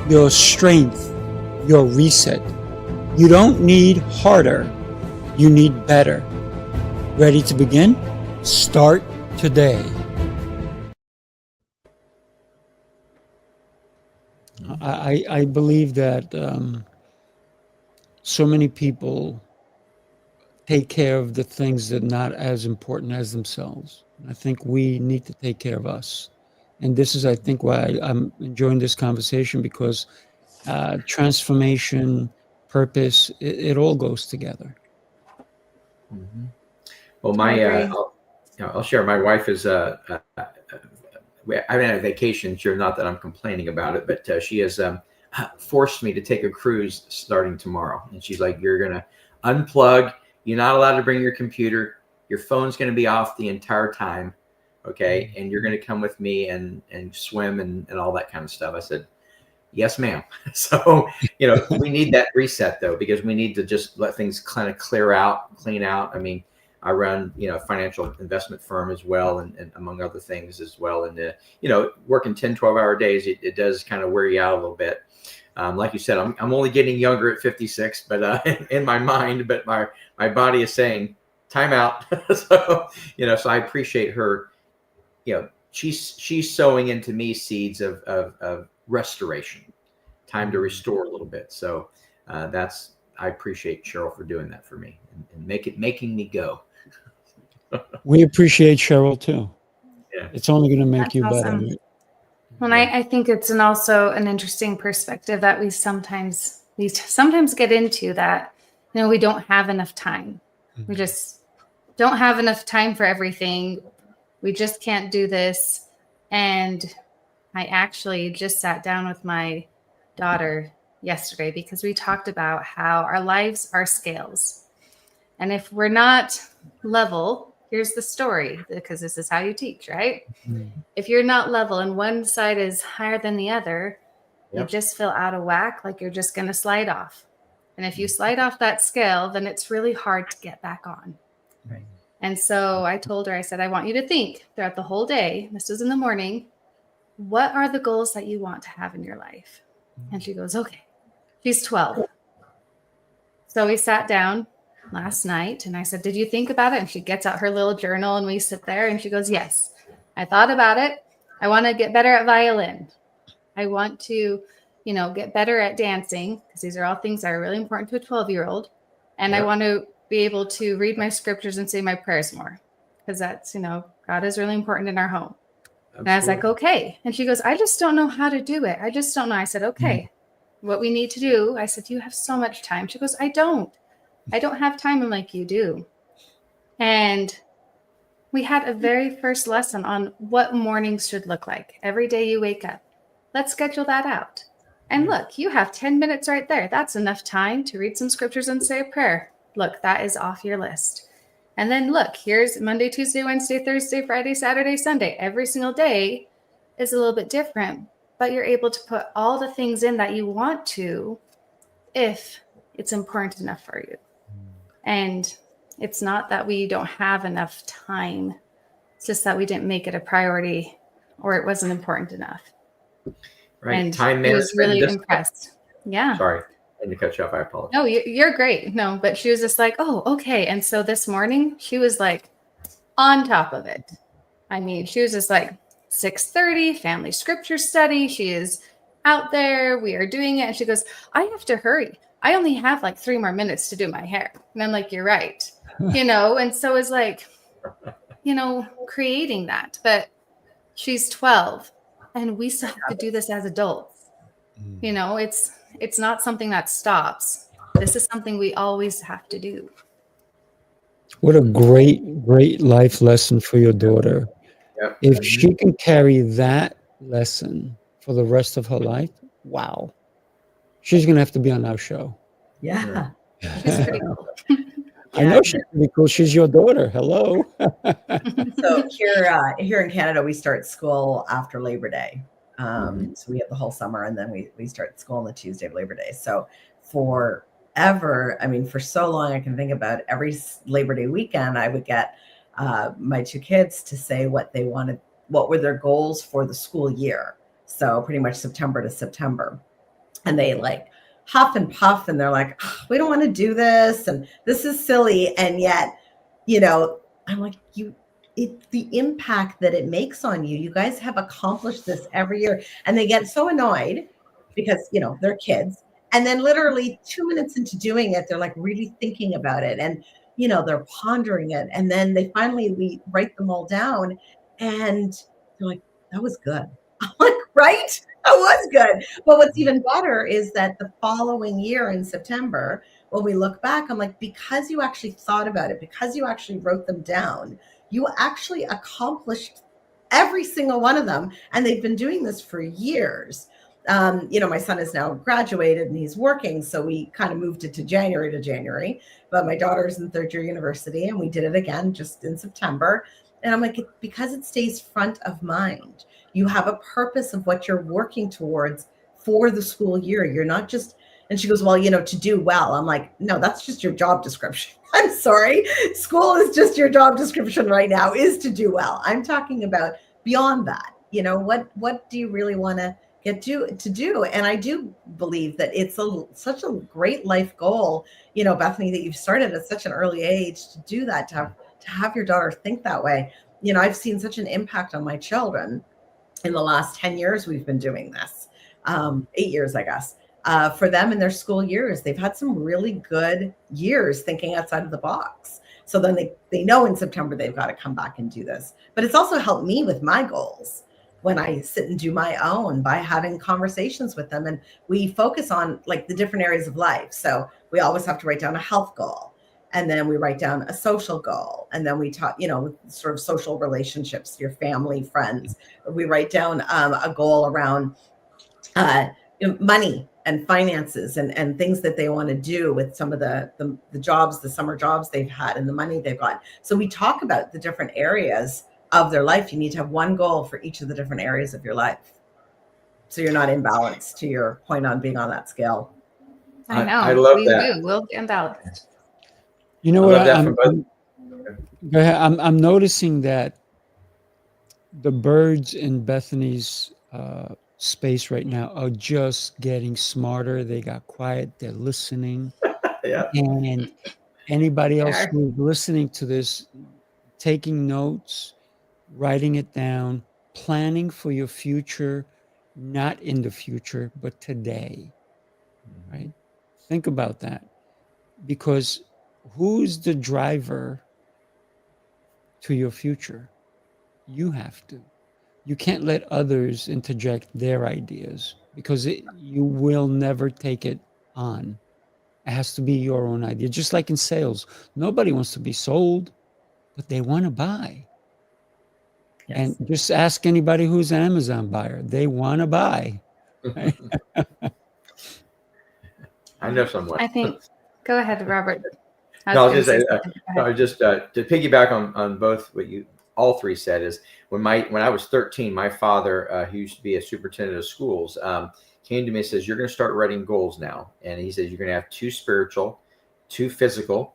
your strength, your reset. You don't need harder, you need better. Ready to begin? Start today. I believe that so many people take care of the things that are not as important as themselves. I think we need to take care of us. And this is, I think, why I'm enjoying this conversation, because transformation, purpose, it all goes together. Mm-hmm. Well, I'll share. My wife is I've been on vacation. Sure, not that I'm complaining about it, but she has forced me to take a cruise starting tomorrow. And she's like, "You're gonna unplug. You're not allowed to bring your computer. Your phone's gonna be off the entire time, okay? And you're gonna come with me and swim and all that kind of stuff." I said, "Yes, ma'am." So we need that reset though, because we need to just let things kind of clean out. I mean, I run, a financial investment firm as well, and among other things as well. And, working 10, 12-hour days, it does kind of wear you out a little bit. Like you said, I'm only getting younger at 56, but in my mind, but my body is saying time out. So I appreciate her. She's sowing into me seeds of restoration, time to restore a little bit. So I appreciate Cheryl for doing that for me and making me go. We appreciate Cheryl too. Yeah. It's only going to make That's you awesome. better. Well, I think it's also an interesting perspective that we sometimes get into, that we don't have enough time. We just don't have enough time for everything. We just can't do this. And I actually just sat down with my daughter yesterday because we talked about how our lives are scales. And if we're not level, here's the story, because this is how you teach, right? Mm-hmm. If you're not level and one side is higher than the other, Yep. you just feel out of whack, like you're just going to slide off. And if you slide off that scale, then it's really hard to get back on. Right. And so I told her, I said, I want you to think throughout the whole day, this was in the morning, what are the goals that you want to have in your life? And she goes, okay. She's 12. So we sat down last night and I said, did you think about it? And she gets out her little journal and we sit there and she goes, yes, I thought about it. I want to get better at violin. I want to, get better at dancing, because these are all things that are really important to a 12-year-old. And Yep. I want to be able to read my scriptures and say my prayers more, because that's, God is really important in our home. Absolutely. And I was like, okay. And she goes, I just don't know how to do it. I just don't know. I said, okay, what we need to do. I said, you have so much time. She goes, I don't have time like you do. And We had a very first lesson on what mornings should look like. Every day you wake up, let's schedule that out. And look, you have 10 minutes right there. That's enough time to read some scriptures and say a prayer. Look, that is off your list. And then look, here's Monday, Tuesday, Wednesday, Thursday, Friday, Saturday, Sunday. Every single day is a little bit different, but you're able to put all the things in that you want to if it's important enough for you. And it's not that we don't have enough time. It's just that we didn't make it a priority or it wasn't important enough. Right. And Time he was management. really impressed. Yeah. Sorry, I didn't cut you off. I apologize. No, you're great. No, but she was just like, oh, okay. And so this morning she was like on top of it. I mean, she was just like 6:30 family scripture study. She is out there. We are doing it. And she goes, I have to hurry. I only have like 3 more minutes to do my hair. And I'm like, you're right. And so it's like, creating that. But she's 12 and we still have to do this as adults. It's not something that stops. This is something we always have to do. What a great life lesson for your daughter. Yep. If she can carry that lesson for the rest of her life, wow. She's going to have to be on our show. Yeah. She's pretty cool. I know she's pretty cool. She's your daughter. Hello. So here in Canada, we start school after Labor Day. So we have the whole summer, and then we start school on the Tuesday of Labor Day. So forever, I mean, for so long, I can think about every Labor Day weekend, I would get my 2 kids to say what they wanted, what were their goals for the school year. So pretty much September to September. And they like huff and puff, and they're like, oh, we don't want to do this, and this is silly. And yet, I'm like, the impact that it makes on you. You guys have accomplished this every year. And they get so annoyed because, they're kids. And then literally 2 minutes into doing it, they're like really thinking about it. And, they're pondering it. And then we write them all down and they're like, that was good. I'm like, right? That was good. But what's even better is that the following year in September, when we look back, I'm like, because you actually thought about it, because you actually wrote them down, you actually accomplished every single one of them. And they've been doing this for years. My son is now graduated and he's working. So we kind of moved it to January. But my daughter's in 3rd year university and we did it again just in September. And I'm like, because it stays front of mind. You have a purpose of what you're working towards for the school year. You're not just, and she goes, well, to do well. I'm like, no, that's just your job description. I'm sorry. School is just your job description right now, is to do well. I'm talking about beyond that. What do you really want to get to do? And I do believe that it's such a great life goal, Bethany, that you've started at such an early age to do that, to have your daughter think that way. I've seen such an impact on my children in the last 10 years we've been doing this, 8 years, I guess, for them in their school years. They've had some really good years thinking outside of the box. So then they know in September they've got to come back and do this. But it's also helped me with my goals when I sit and do my own by having conversations with them. And we focus on like the different areas of life. So we always have to write down a health goal. And then we write down a social goal. And then we talk, sort of social relationships, your family, friends. We write down a goal around money and finances and things that they want to do with some of the jobs, the summer jobs they've had and the money they've got. So we talk about the different areas of their life. You need to have one goal for each of the different areas of your life. So you're not imbalanced, to your point on being on that scale. I know. I love that. We'll be imbalanced. You know what? Go ahead. I'm noticing that the birds in Bethany's space right now are just getting smarter. They got quiet. They're listening. Yeah. And anybody else who's listening to this, taking notes, writing it down, planning for your future, not in the future, but today, right? Think about that. Because who's the driver to your future? You have to. You can't let others interject their ideas because you will never take it on. It has to be your own idea. Just like in sales, nobody wants to be sold, but they want to buy. And just ask anybody who's an Amazon buyer. They want to buy. I know someone. I think, go ahead, Robert. No, I was gonna just say something. Go ahead. just to piggyback on both what you all three said is when I was 13, my father, who used to be a superintendent of schools, came to me and says, "You're going to start writing goals now," and he says you're going to have 2 spiritual, 2 physical,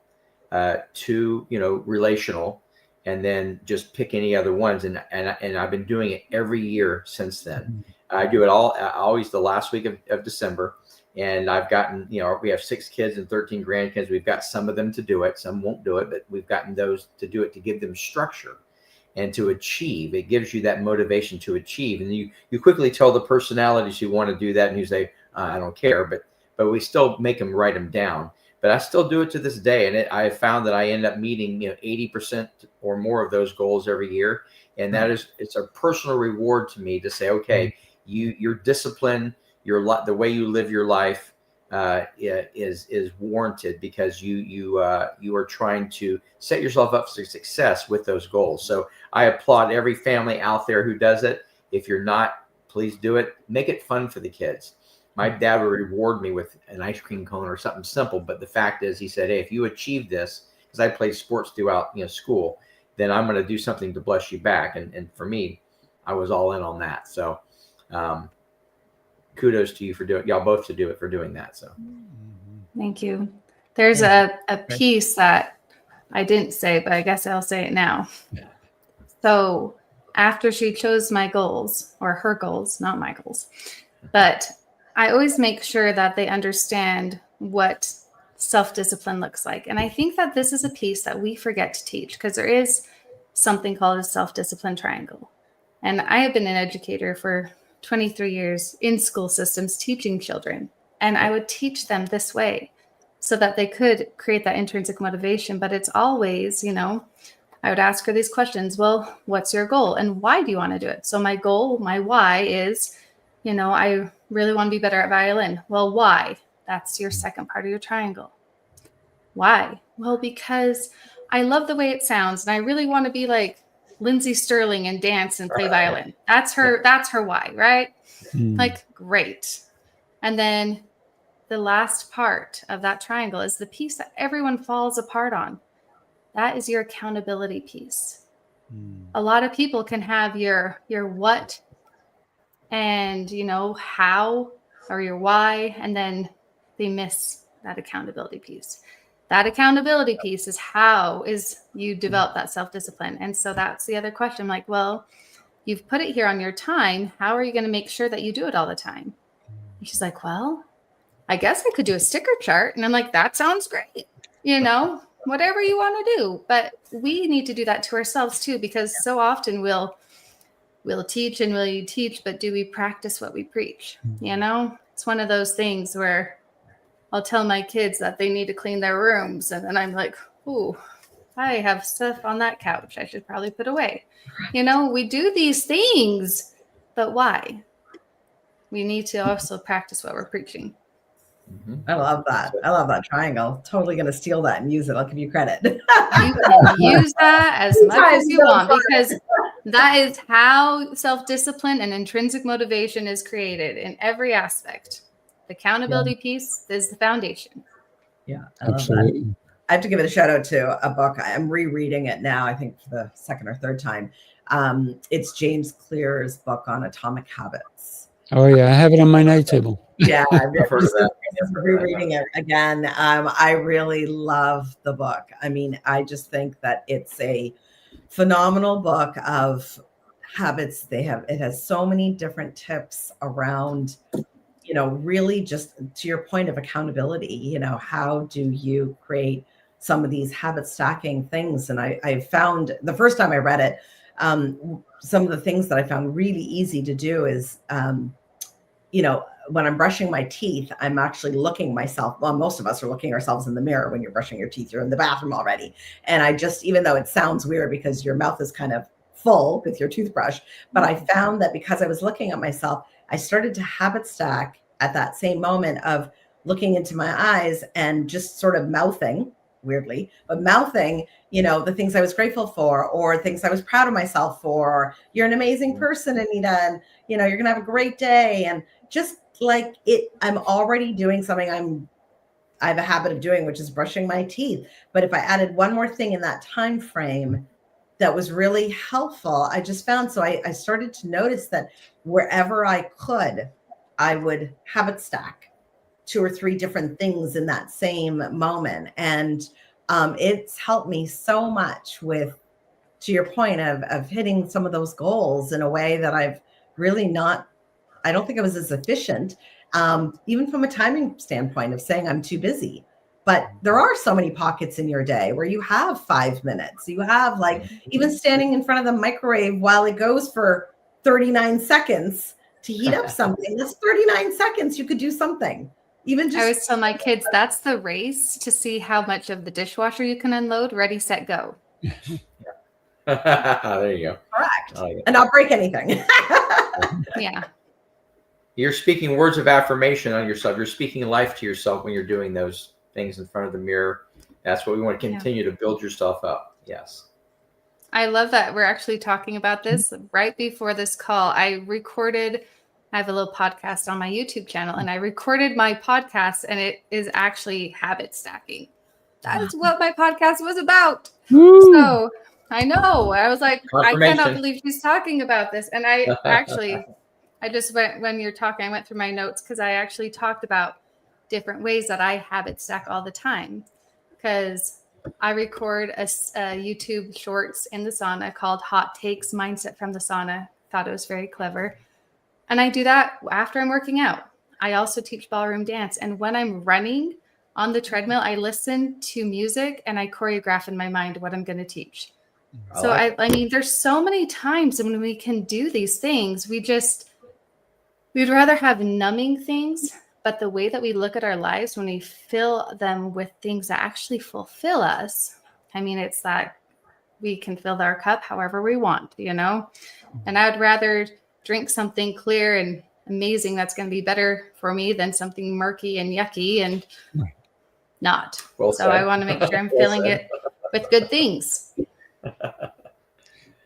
2 relational, and then just pick any other ones. And I've been doing it every year since then. I do it always the last week of December. And I've gotten, we have 6 kids and 13 grandkids. We've got some of them to do it. Some won't do it, but we've gotten those to do it to give them structure and to achieve. It gives you that motivation to achieve. And you quickly tell the personalities who want to do that and you say, I don't care, but we still make them write them down. But I still do it to this day. And I have found that I end up meeting, 80% or more of those goals every year. And it's a personal reward to me to say, okay, your discipline, the way you live your life is warranted because you are trying to set yourself up for success with those goals. So I applaud every family out there who does it. If you're not, please do it. Make it fun for the kids. My dad would reward me with an ice cream cone or something simple. But the fact is, he said, hey, if you achieve this, because I played sports throughout school, then I'm going to do something to bless you back. And for me, I was all in on that. So kudos to you for y'all both to do it for doing that. So Thank you. There's a piece that I didn't say, but I guess I'll say it now. So after she chose my goals, or her goals, not my goals, but I always make sure that they understand what self-discipline looks like. And I think that this is a piece that we forget to teach because there is something called a self-discipline triangle. And I have been an educator for 23 years in school systems teaching children. And I would teach them this way so that they could create that intrinsic motivation. But it's always, I would ask her these questions. Well, what's your goal? And why do you want to do it? So my goal, my why is, I really want to be better at violin. Well, why? That's your second part of your triangle. Why? Well, because I love the way it sounds. And I really want to be like Lindsay Sterling and dance and play violin. That's her why, right? Like, great. And then the last part of that triangle is the piece that everyone falls apart on. That is your accountability piece. A lot of people can have your what and, how, or your why, and then they miss that accountability piece. That accountability piece is how you develop that self-discipline. And so that's the other question. I'm like, well, you've put it here on your time. How are you going to make sure that you do it all the time? And she's like, well, I guess I could do a sticker chart. And I'm like, that sounds great. Whatever you want to do. But we need to do that to ourselves too, because so often we'll teach and we'll teach, but do we practice what we preach? It's one of those things where I'll tell my kids that they need to clean their rooms. And then I'm like, ooh, I have stuff on that couch I should probably put away. We do these things, but why? We need to also practice what we're preaching. I love that. I love that triangle. Totally going to steal that and use it. I'll give you credit. You can use that as much as you want, because that is how self-discipline and intrinsic motivation is created in every aspect. The accountability piece is the foundation. Yeah, I love that. I have to give it a shout out to a book. I'm rereading it now, I think for the second or third time. It's James Clear's book on atomic habits. Oh, yeah. I have it on my night table. Yeah, I'm just rereading it again. I really love the book. I mean, I just think that it's a phenomenal book of habits. It has so many different tips around, really just to your point of accountability. How do you create some of these habit stacking things? And I found the first time I read it, some of the things that I found really easy to do is, when I'm brushing my teeth, I'm actually looking myself. Well, most of us are looking ourselves in the mirror when you're brushing your teeth. You're in the bathroom already. And even though it sounds weird because your mouth is kind of full with your toothbrush, but I found that because I was looking at myself, I started to habit stack at that same moment of looking into my eyes and just sort of mouthing weirdly, but mouthing, the things I was grateful for, or things I was proud of myself for, or you're an amazing person, Anita, and you're going to have a great day. And just like I'm already doing something I have a habit of doing, which is brushing my teeth. But if I added one more thing in that time frame that was really helpful, I just found, so I started to notice that wherever I could, I would habit stack 2 or 3 different things in that same moment. And it's helped me so much with, to your point of hitting some of those goals in a way that I've really not, I don't think I was as efficient, even from a timing standpoint of saying I'm too busy. But there are so many pockets in your day where you have 5 minutes. You have, like, even standing in front of the microwave while it goes for 39 seconds to heat up something. That's 39 seconds. You could do something. Even just, I always tell my kids that's the race to see how much of the dishwasher you can unload. Ready, set, go. There you go. Correct. And not break anything. Yeah. You're speaking words of affirmation on yourself. You're speaking life to yourself when you're doing those things in front of the mirror. That's what we want to continue to build yourself up. Yes. I love that we're actually talking about this right before this call. I have a little podcast on my YouTube channel, and I recorded my podcast, and it is actually habit stacking. That's what my podcast was about. Woo! So I know. I was like, I cannot believe she's talking about this. And I just went, when you're talking, I went through my notes because I actually talked about different ways that I habit stack all the time. Because I record a YouTube shorts in the sauna called Hot Takes Mindset from the Sauna. Thought it was very clever. And I do that after I'm working out. I also teach ballroom dance. And when I'm running on the treadmill, I listen to music and I choreograph in my mind what I'm going to teach. I mean, there's so many times when we can do these things. We'd rather have numbing things, but the way that we look at our lives when we fill them with things that actually fulfill us, I mean, it's that we can fill our cup however we want, And I would rather drink something clear and amazing that's going to be better for me than something murky and yucky and not. So I want to make sure I'm filling it with good things.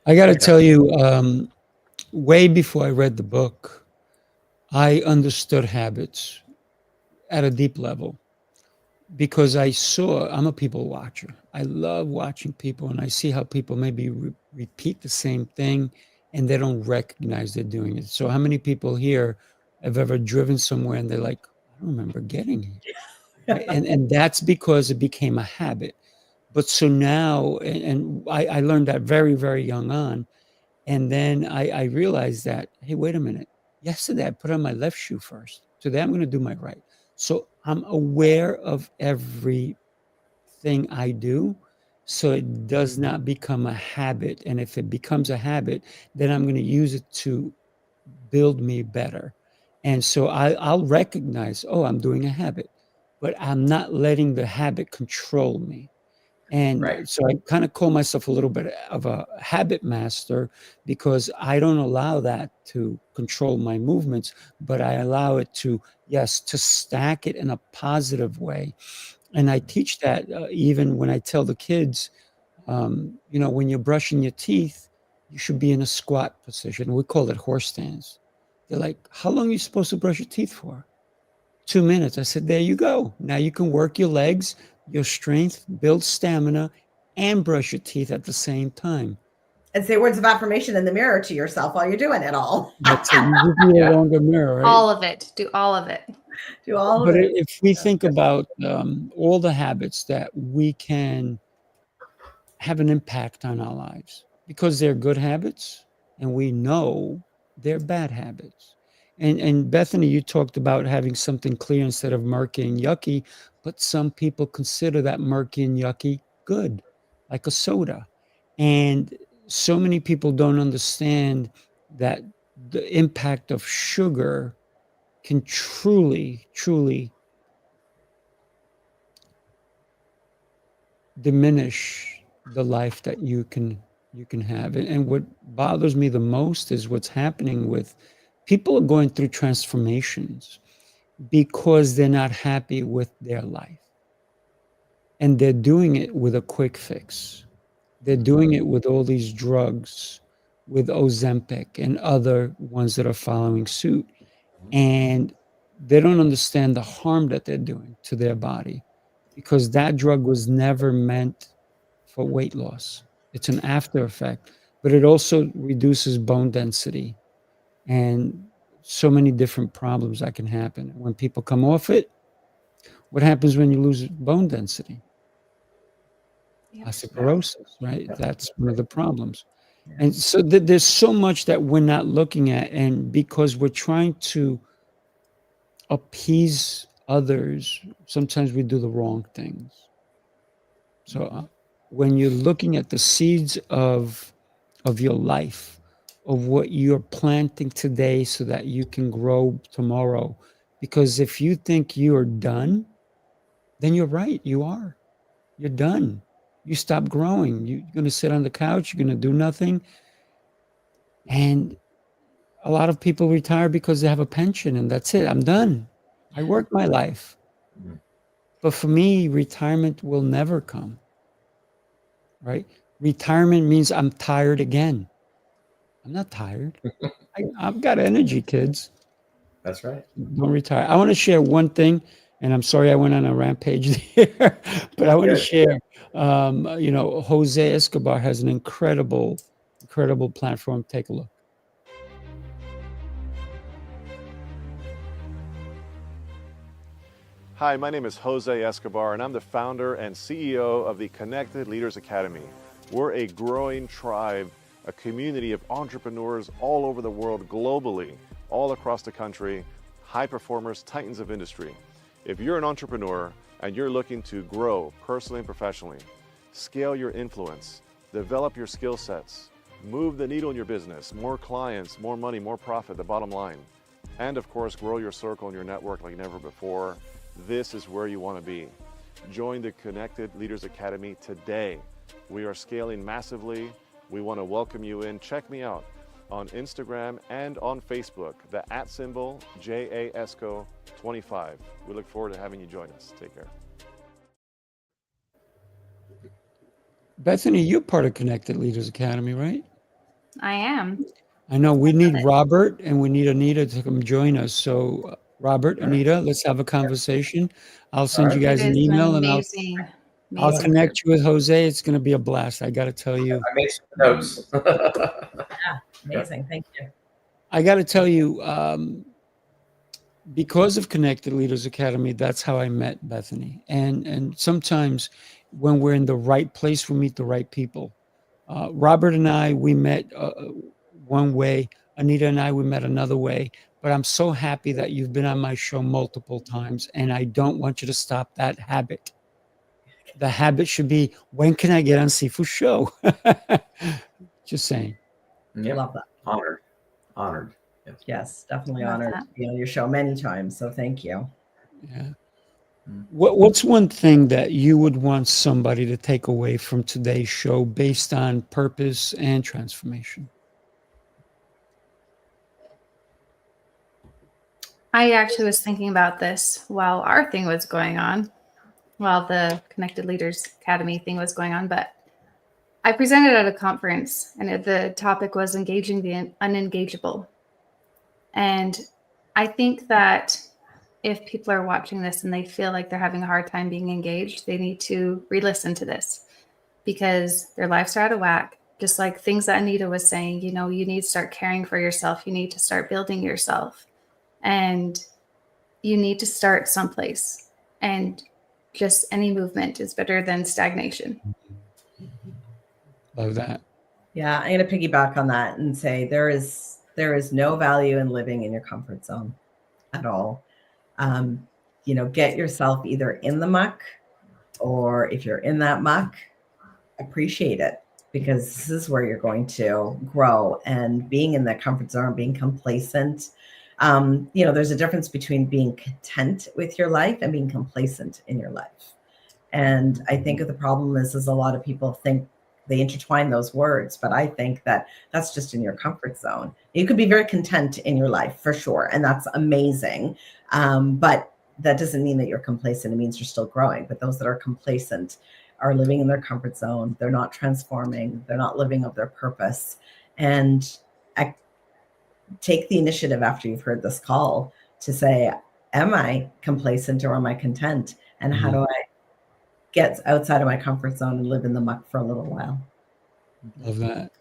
I got to tell you, way before I read the book, I understood habits at a deep level because I'm a people watcher. I love watching people, and I see how people maybe repeat the same thing and they don't recognize they're doing it. So how many people here have ever driven somewhere and they're like, I don't remember getting here. Right? And that's because it became a habit. But so now, and I learned that very, very young on. And then I realized that, hey, wait a minute. Yesterday, I put on my left shoe first. Today, I'm going to do my right. So I'm aware of everything I do, so it does not become a habit. And if it becomes a habit, then I'm going to use it to build me better. And so I'll recognize, oh, I'm doing a habit, but I'm not letting the habit control me. And so I kind of call myself a little bit of a habit master because I don't allow that to control my movements, but I allow it to, to stack it in a positive way. And I teach that even when I tell the kids, when you're brushing your teeth, you should be in a squat position. We call it horse stance. They're like, how long are you supposed to brush your teeth for? 2 minutes. I said, there you go. Now you can work your legs, your strength, build stamina, and brush your teeth at the same time. And say words of affirmation in the mirror to yourself while you're doing it all. That's it. You just need a longer mirror, right? All of it. Do all of it. Do all of it. But if we think about all the habits that we can have an impact on our lives, because they're good habits and we know they're bad habits. And Bethany, you talked about having something clear instead of murky and yucky, but some people consider that murky and yucky good, like a soda. And so many people don't understand that the impact of sugar can truly, truly diminish the life that you can have. And what bothers me the most is what's happening with people are going through transformations because they're not happy with their life. and they're doing it with a quick fix. They're doing it with all these drugs, with Ozempic and other ones that are following suit. And they don't understand the harm that they're doing to their body, because that drug was never meant for weight loss. It's an after effect, but it also reduces bone density and so many different problems that can happen. When people come off it, what happens when you lose bone density? Yep. Osteoporosis, right? Yep. That's one of the problems. And so there's so much that we're not looking at. And because we're trying to appease others, sometimes we do the wrong things. So when you're looking at the seeds of your life, of what you're planting today so that you can grow tomorrow, because if you think you're done, then you're right, you are. You're done. You stop growing. You're going to sit on the couch, you're going to do nothing. And a lot of people retire because they have a pension and that's it. I'm done. I worked my life. But for me, retirement will never come. Right? Retirement means I'm tired again. I'm not tired. I've got energy, kids. That's right. Don't retire. I want to share one thing, and I'm sorry I went on a rampage there, but I want to share. Jose Escobar has an incredible platform. Take a look. Hi, my name is Jose Escobar, and I'm the founder and CEO of the Connected Leaders Academy. We're a growing tribe, a community of entrepreneurs all over the world, globally, all across the country, high performers, titans of industry. If you're an entrepreneur and you're looking to grow personally and professionally, scale your influence, develop your skill sets, move the needle in your business, more clients, more money, more profit, the bottom line, and of course, grow your circle and your network like never before, this is where you want to be. Join the Connected Leaders Academy today. We are scaling massively. We want to welcome you in. Check me out on Instagram and on Facebook, the @ JAESCO25. We look forward to having you join us. Take care. Bethany, you're part of Connected Leaders Academy, right? I am. I know we need Robert and we need Anita to come join us. So Robert, Anita, let's have a conversation. I'll send you guys It an is email and amazing, I'll amazing connect you with Jose. It's going to be a blast. I got to tell you. I made some notes. Amazing. Thank you. I got to tell you, because of Connected Leaders Academy, that's how I met Bethany. And sometimes when we're in the right place, we meet the right people. Robert and I, we met one way. Anita and I, we met another way. But I'm so happy that you've been on my show multiple times, and I don't want you to stop that habit. The habit should be, when can I get on Sifu's show? Just saying. Yep. Love that. Honored. Yes, definitely Love honored that. to be on your show many times. So thank you. Yeah. What's one thing that you would want somebody to take away from today's show based on purpose and transformation? I actually was thinking about this while our thing was going on, while the Connected Leaders Academy thing was going on. But I presented at a conference, and the topic was engaging the unengageable. And I think that if people are watching this and they feel like they're having a hard time being engaged, they need to re-listen to this, because their lives are out of whack. Just like things that Anita was saying, you need to start caring for yourself. You need to start building yourself. And you need to start someplace, and just any movement is better than stagnation. Love that. Yeah, I'm going to piggyback on that and say there is no value in living in your comfort zone at all. Get yourself either in the muck, or if you're in that muck, appreciate it, because this is where you're going to grow. And being in that comfort zone, being complacent, there's a difference between being content with your life and being complacent in your life. And I think the problem is a lot of people think they intertwine those words, but I think that that's just in your comfort zone. You could be very content in your life for sure, and that's amazing. But that doesn't mean that you're complacent. It means you're still growing. But those that are complacent are living in their comfort zone. They're not transforming. They're not living of their purpose. And take the initiative after you've heard this call to say, am I complacent or am I content? And how do I get outside of my comfort zone and live in the muck for a little while? Love that.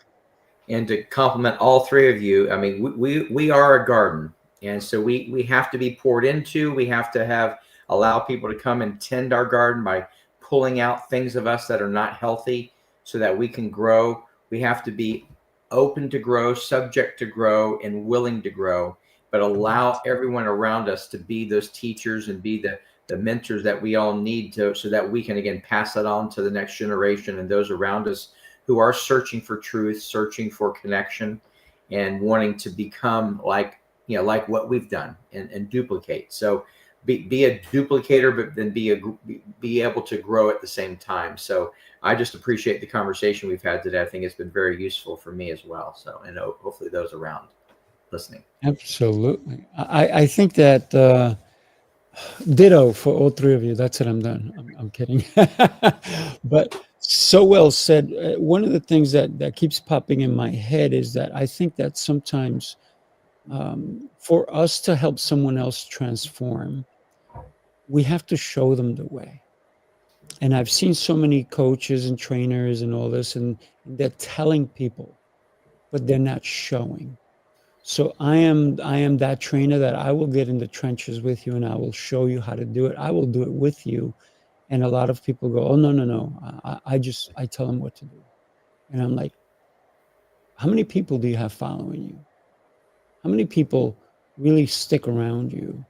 And to compliment all three of you, I mean, we are a garden. And so we have to be poured into. We have to allow people to come and tend our garden by pulling out things of us that are not healthy so that we can grow. We have to be open to grow, subject to grow, and willing to grow, but allow everyone around us to be those teachers and be the mentors that we all need to, so that we can, again, pass that on to the next generation and those around us who are searching for truth, searching for connection, and wanting to become like what we've done and duplicate. So be a duplicator, but then be able to grow at the same time. So I just appreciate the conversation we've had today. I think it's been very useful for me as well. So, and hopefully those around listening. Absolutely. I think that ditto for all three of you. That's it. I'm done. I'm kidding. But so well said. One of the things that keeps popping in my head is that I think that sometimes for us to help someone else transform, we have to show them the way. And I've seen so many coaches and trainers and all this, and they're telling people, but they're not showing. So I am that trainer that I will get in the trenches with you and I will show you how to do it. I will do it with you. And a lot of people go, oh, no. I tell them what to do. And I'm like, how many people do you have following you? How many people really stick around you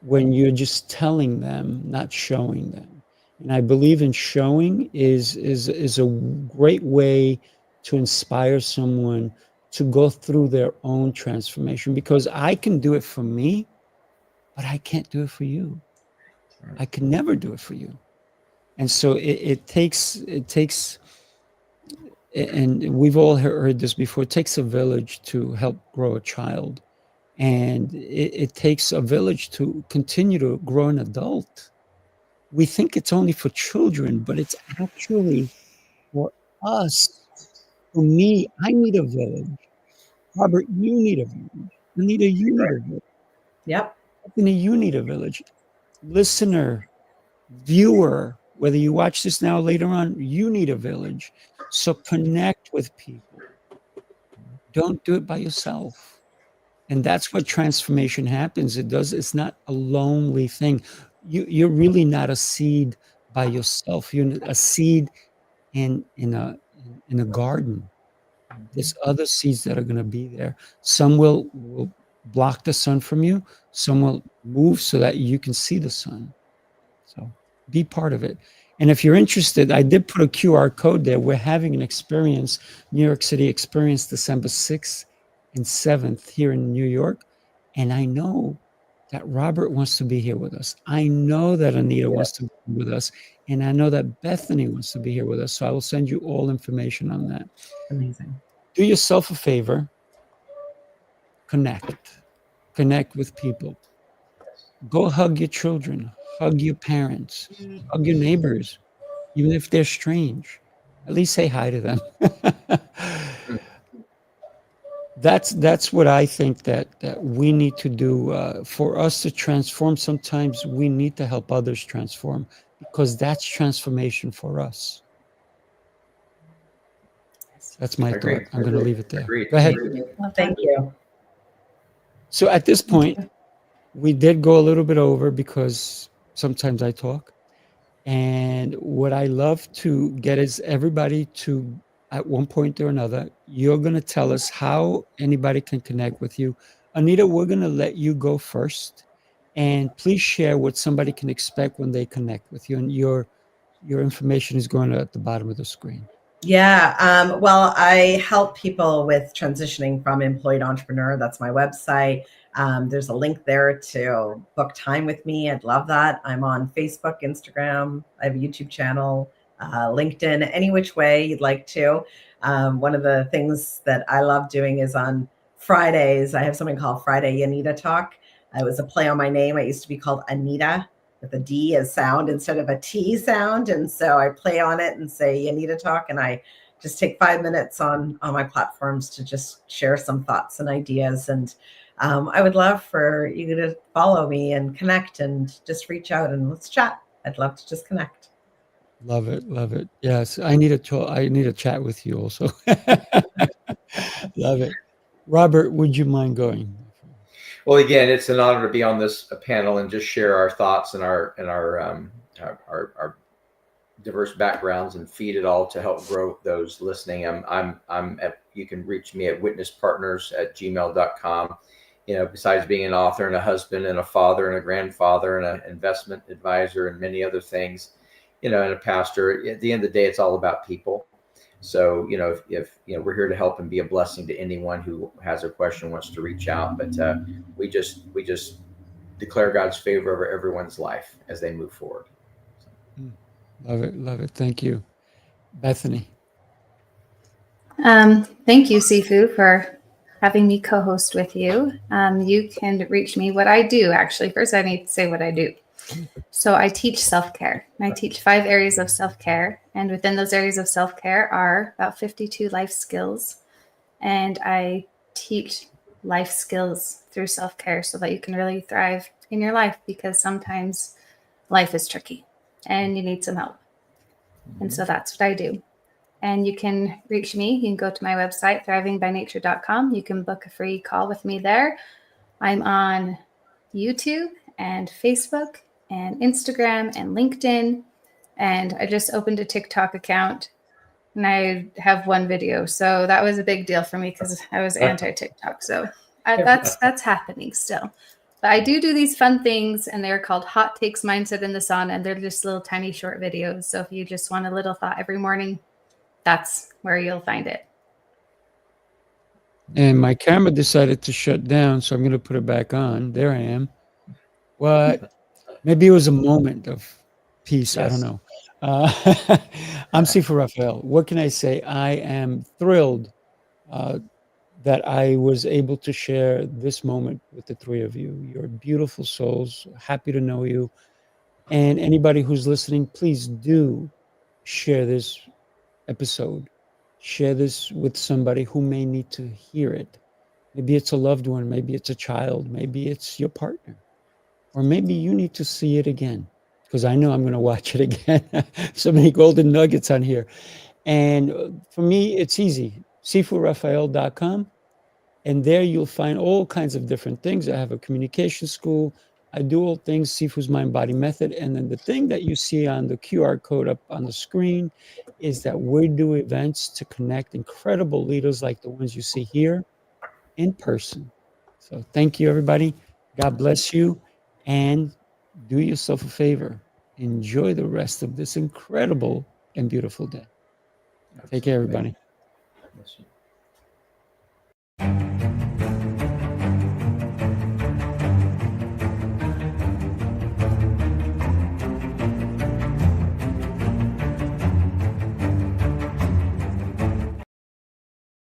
when you're just telling them, not showing them? And I believe in showing is a great way to inspire someone to go through their own transformation, because I can do it for me, but I can't do it for you. I can never do it for you. And so it takes, and we've all heard this before, it takes a village to help grow a child. And it takes a village to continue to grow an adult. We think it's only for children, but it's actually for us. For me, I need a village. Robert, you need a village. Anita, you need a village. Yep. Bethany, you need a village. Listener, viewer, whether you watch this now or later on, you need a village. So connect with people. Don't do it by yourself. And that's what transformation happens. It's not a lonely thing. You're really not a seed by yourself. You're a seed in a garden. There's other seeds that are going to be there. Some will block the sun from you. Some will move so that you can see the sun. So be part of it. And if you're interested, I did put a QR code there. We're having an experience, New York City experience, December 6th and 7th here in New York. And I know that Robert wants to be here with us. I know that Anita wants to be with us. And I know that Bethany wants to be here with us. So I will send you all information on that. Amazing. Do yourself a favor. Connect with people. Go hug your children, hug your parents, hug your neighbors, even if they're strange. At least say hi to them. That's what I think that we need to do. For us to transform, sometimes we need to help others transform, because that's transformation for us. That's my thought. I'm going to leave it there. Go ahead. Thank you. So at this point, we did go a little bit over because sometimes I talk. And what I love to get is everybody to, at one point or another, you're going to tell us how anybody can connect with you. Anita, we're going to let you go first. And please share what somebody can expect when they connect with you. And your information is going at the bottom of the screen. Yeah. Well, I help people with transitioning from employed entrepreneur. That's my website. There's a link there to book time with me. I'd love that. I'm on Facebook, Instagram. I have a YouTube channel, LinkedIn, any which way you'd like to. One of the things that I love doing is on Fridays, I have something called Friday Anita Talk. It was a play on my name. I used to be called Anita, with a D as sound instead of a T sound. And so I play on it and say Anita Talk, and I just take 5 minutes on my platforms to just share some thoughts and ideas. And I would love for you to follow me and connect and just reach out and let's chat. I'd love to just connect. Love it. Love it. Yes. I need a chat with you also. Love it. Robert, would you mind going? Well, again, it's an honor to be on this panel and just share our thoughts and our diverse backgrounds and feed it all to help grow those listening. You can reach me at witnesspartners@gmail.com. Besides being an author and a husband and a father and a grandfather and an investment advisor and many other things, and a pastor, at the end of the day, it's all about people. So, if we're here to help and be a blessing to anyone who has a question, wants to reach out, but we just declare God's favor over everyone's life as they move forward. Love it. Love it. Thank you. Bethany. Thank you, Sifu, for having me co-host with you. You can reach me. What I do, actually, first I need to say what I do. So I teach self-care. I teach 5 areas of self-care. And within those areas of self-care are about 52 life skills. And I teach life skills through self-care so that you can really thrive in your life, because sometimes life is tricky and you need some help. And so that's what I do. And you can reach me. You can go to my website, thrivingbynature.com. You can book a free call with me there. I'm on YouTube and Facebook and Instagram and LinkedIn. And I just opened a TikTok account and I have 1 video. So that was a big deal for me because I was anti-TikTok. So that's happening still. But I do these fun things, and they're called Hot Takes Mindset in the Sauna, and they're just little tiny short videos. So if you just want a little thought every morning, that's where you'll find it. And my camera decided to shut down, so I'm going to put it back on. There I am. What? Maybe it was a moment of peace. Yes. I don't know. I'm Sifu Raphael. What can I say? I am thrilled that I was able to share this moment with the 3 of you. You're beautiful souls. Happy to know you. And anybody who's listening, please do share this episode. Share this with somebody who may need to hear it. Maybe it's a loved one. Maybe it's a child. Maybe it's your partner. Or maybe you need to see it again, because I know I'm going to watch it again. So many golden nuggets on here. And for me, it's easy. SifuRaphael.com. And there you'll find all kinds of different things. I have a communication school. I do all things Sifu's Mind Body Method. And then the thing that you see on the QR code up on the screen is that we do events to connect incredible leaders like the ones you see here in person. So thank you, everybody. God bless you. And do yourself a favor. Enjoy the rest of this incredible and beautiful day. Take care, everybody. Yes.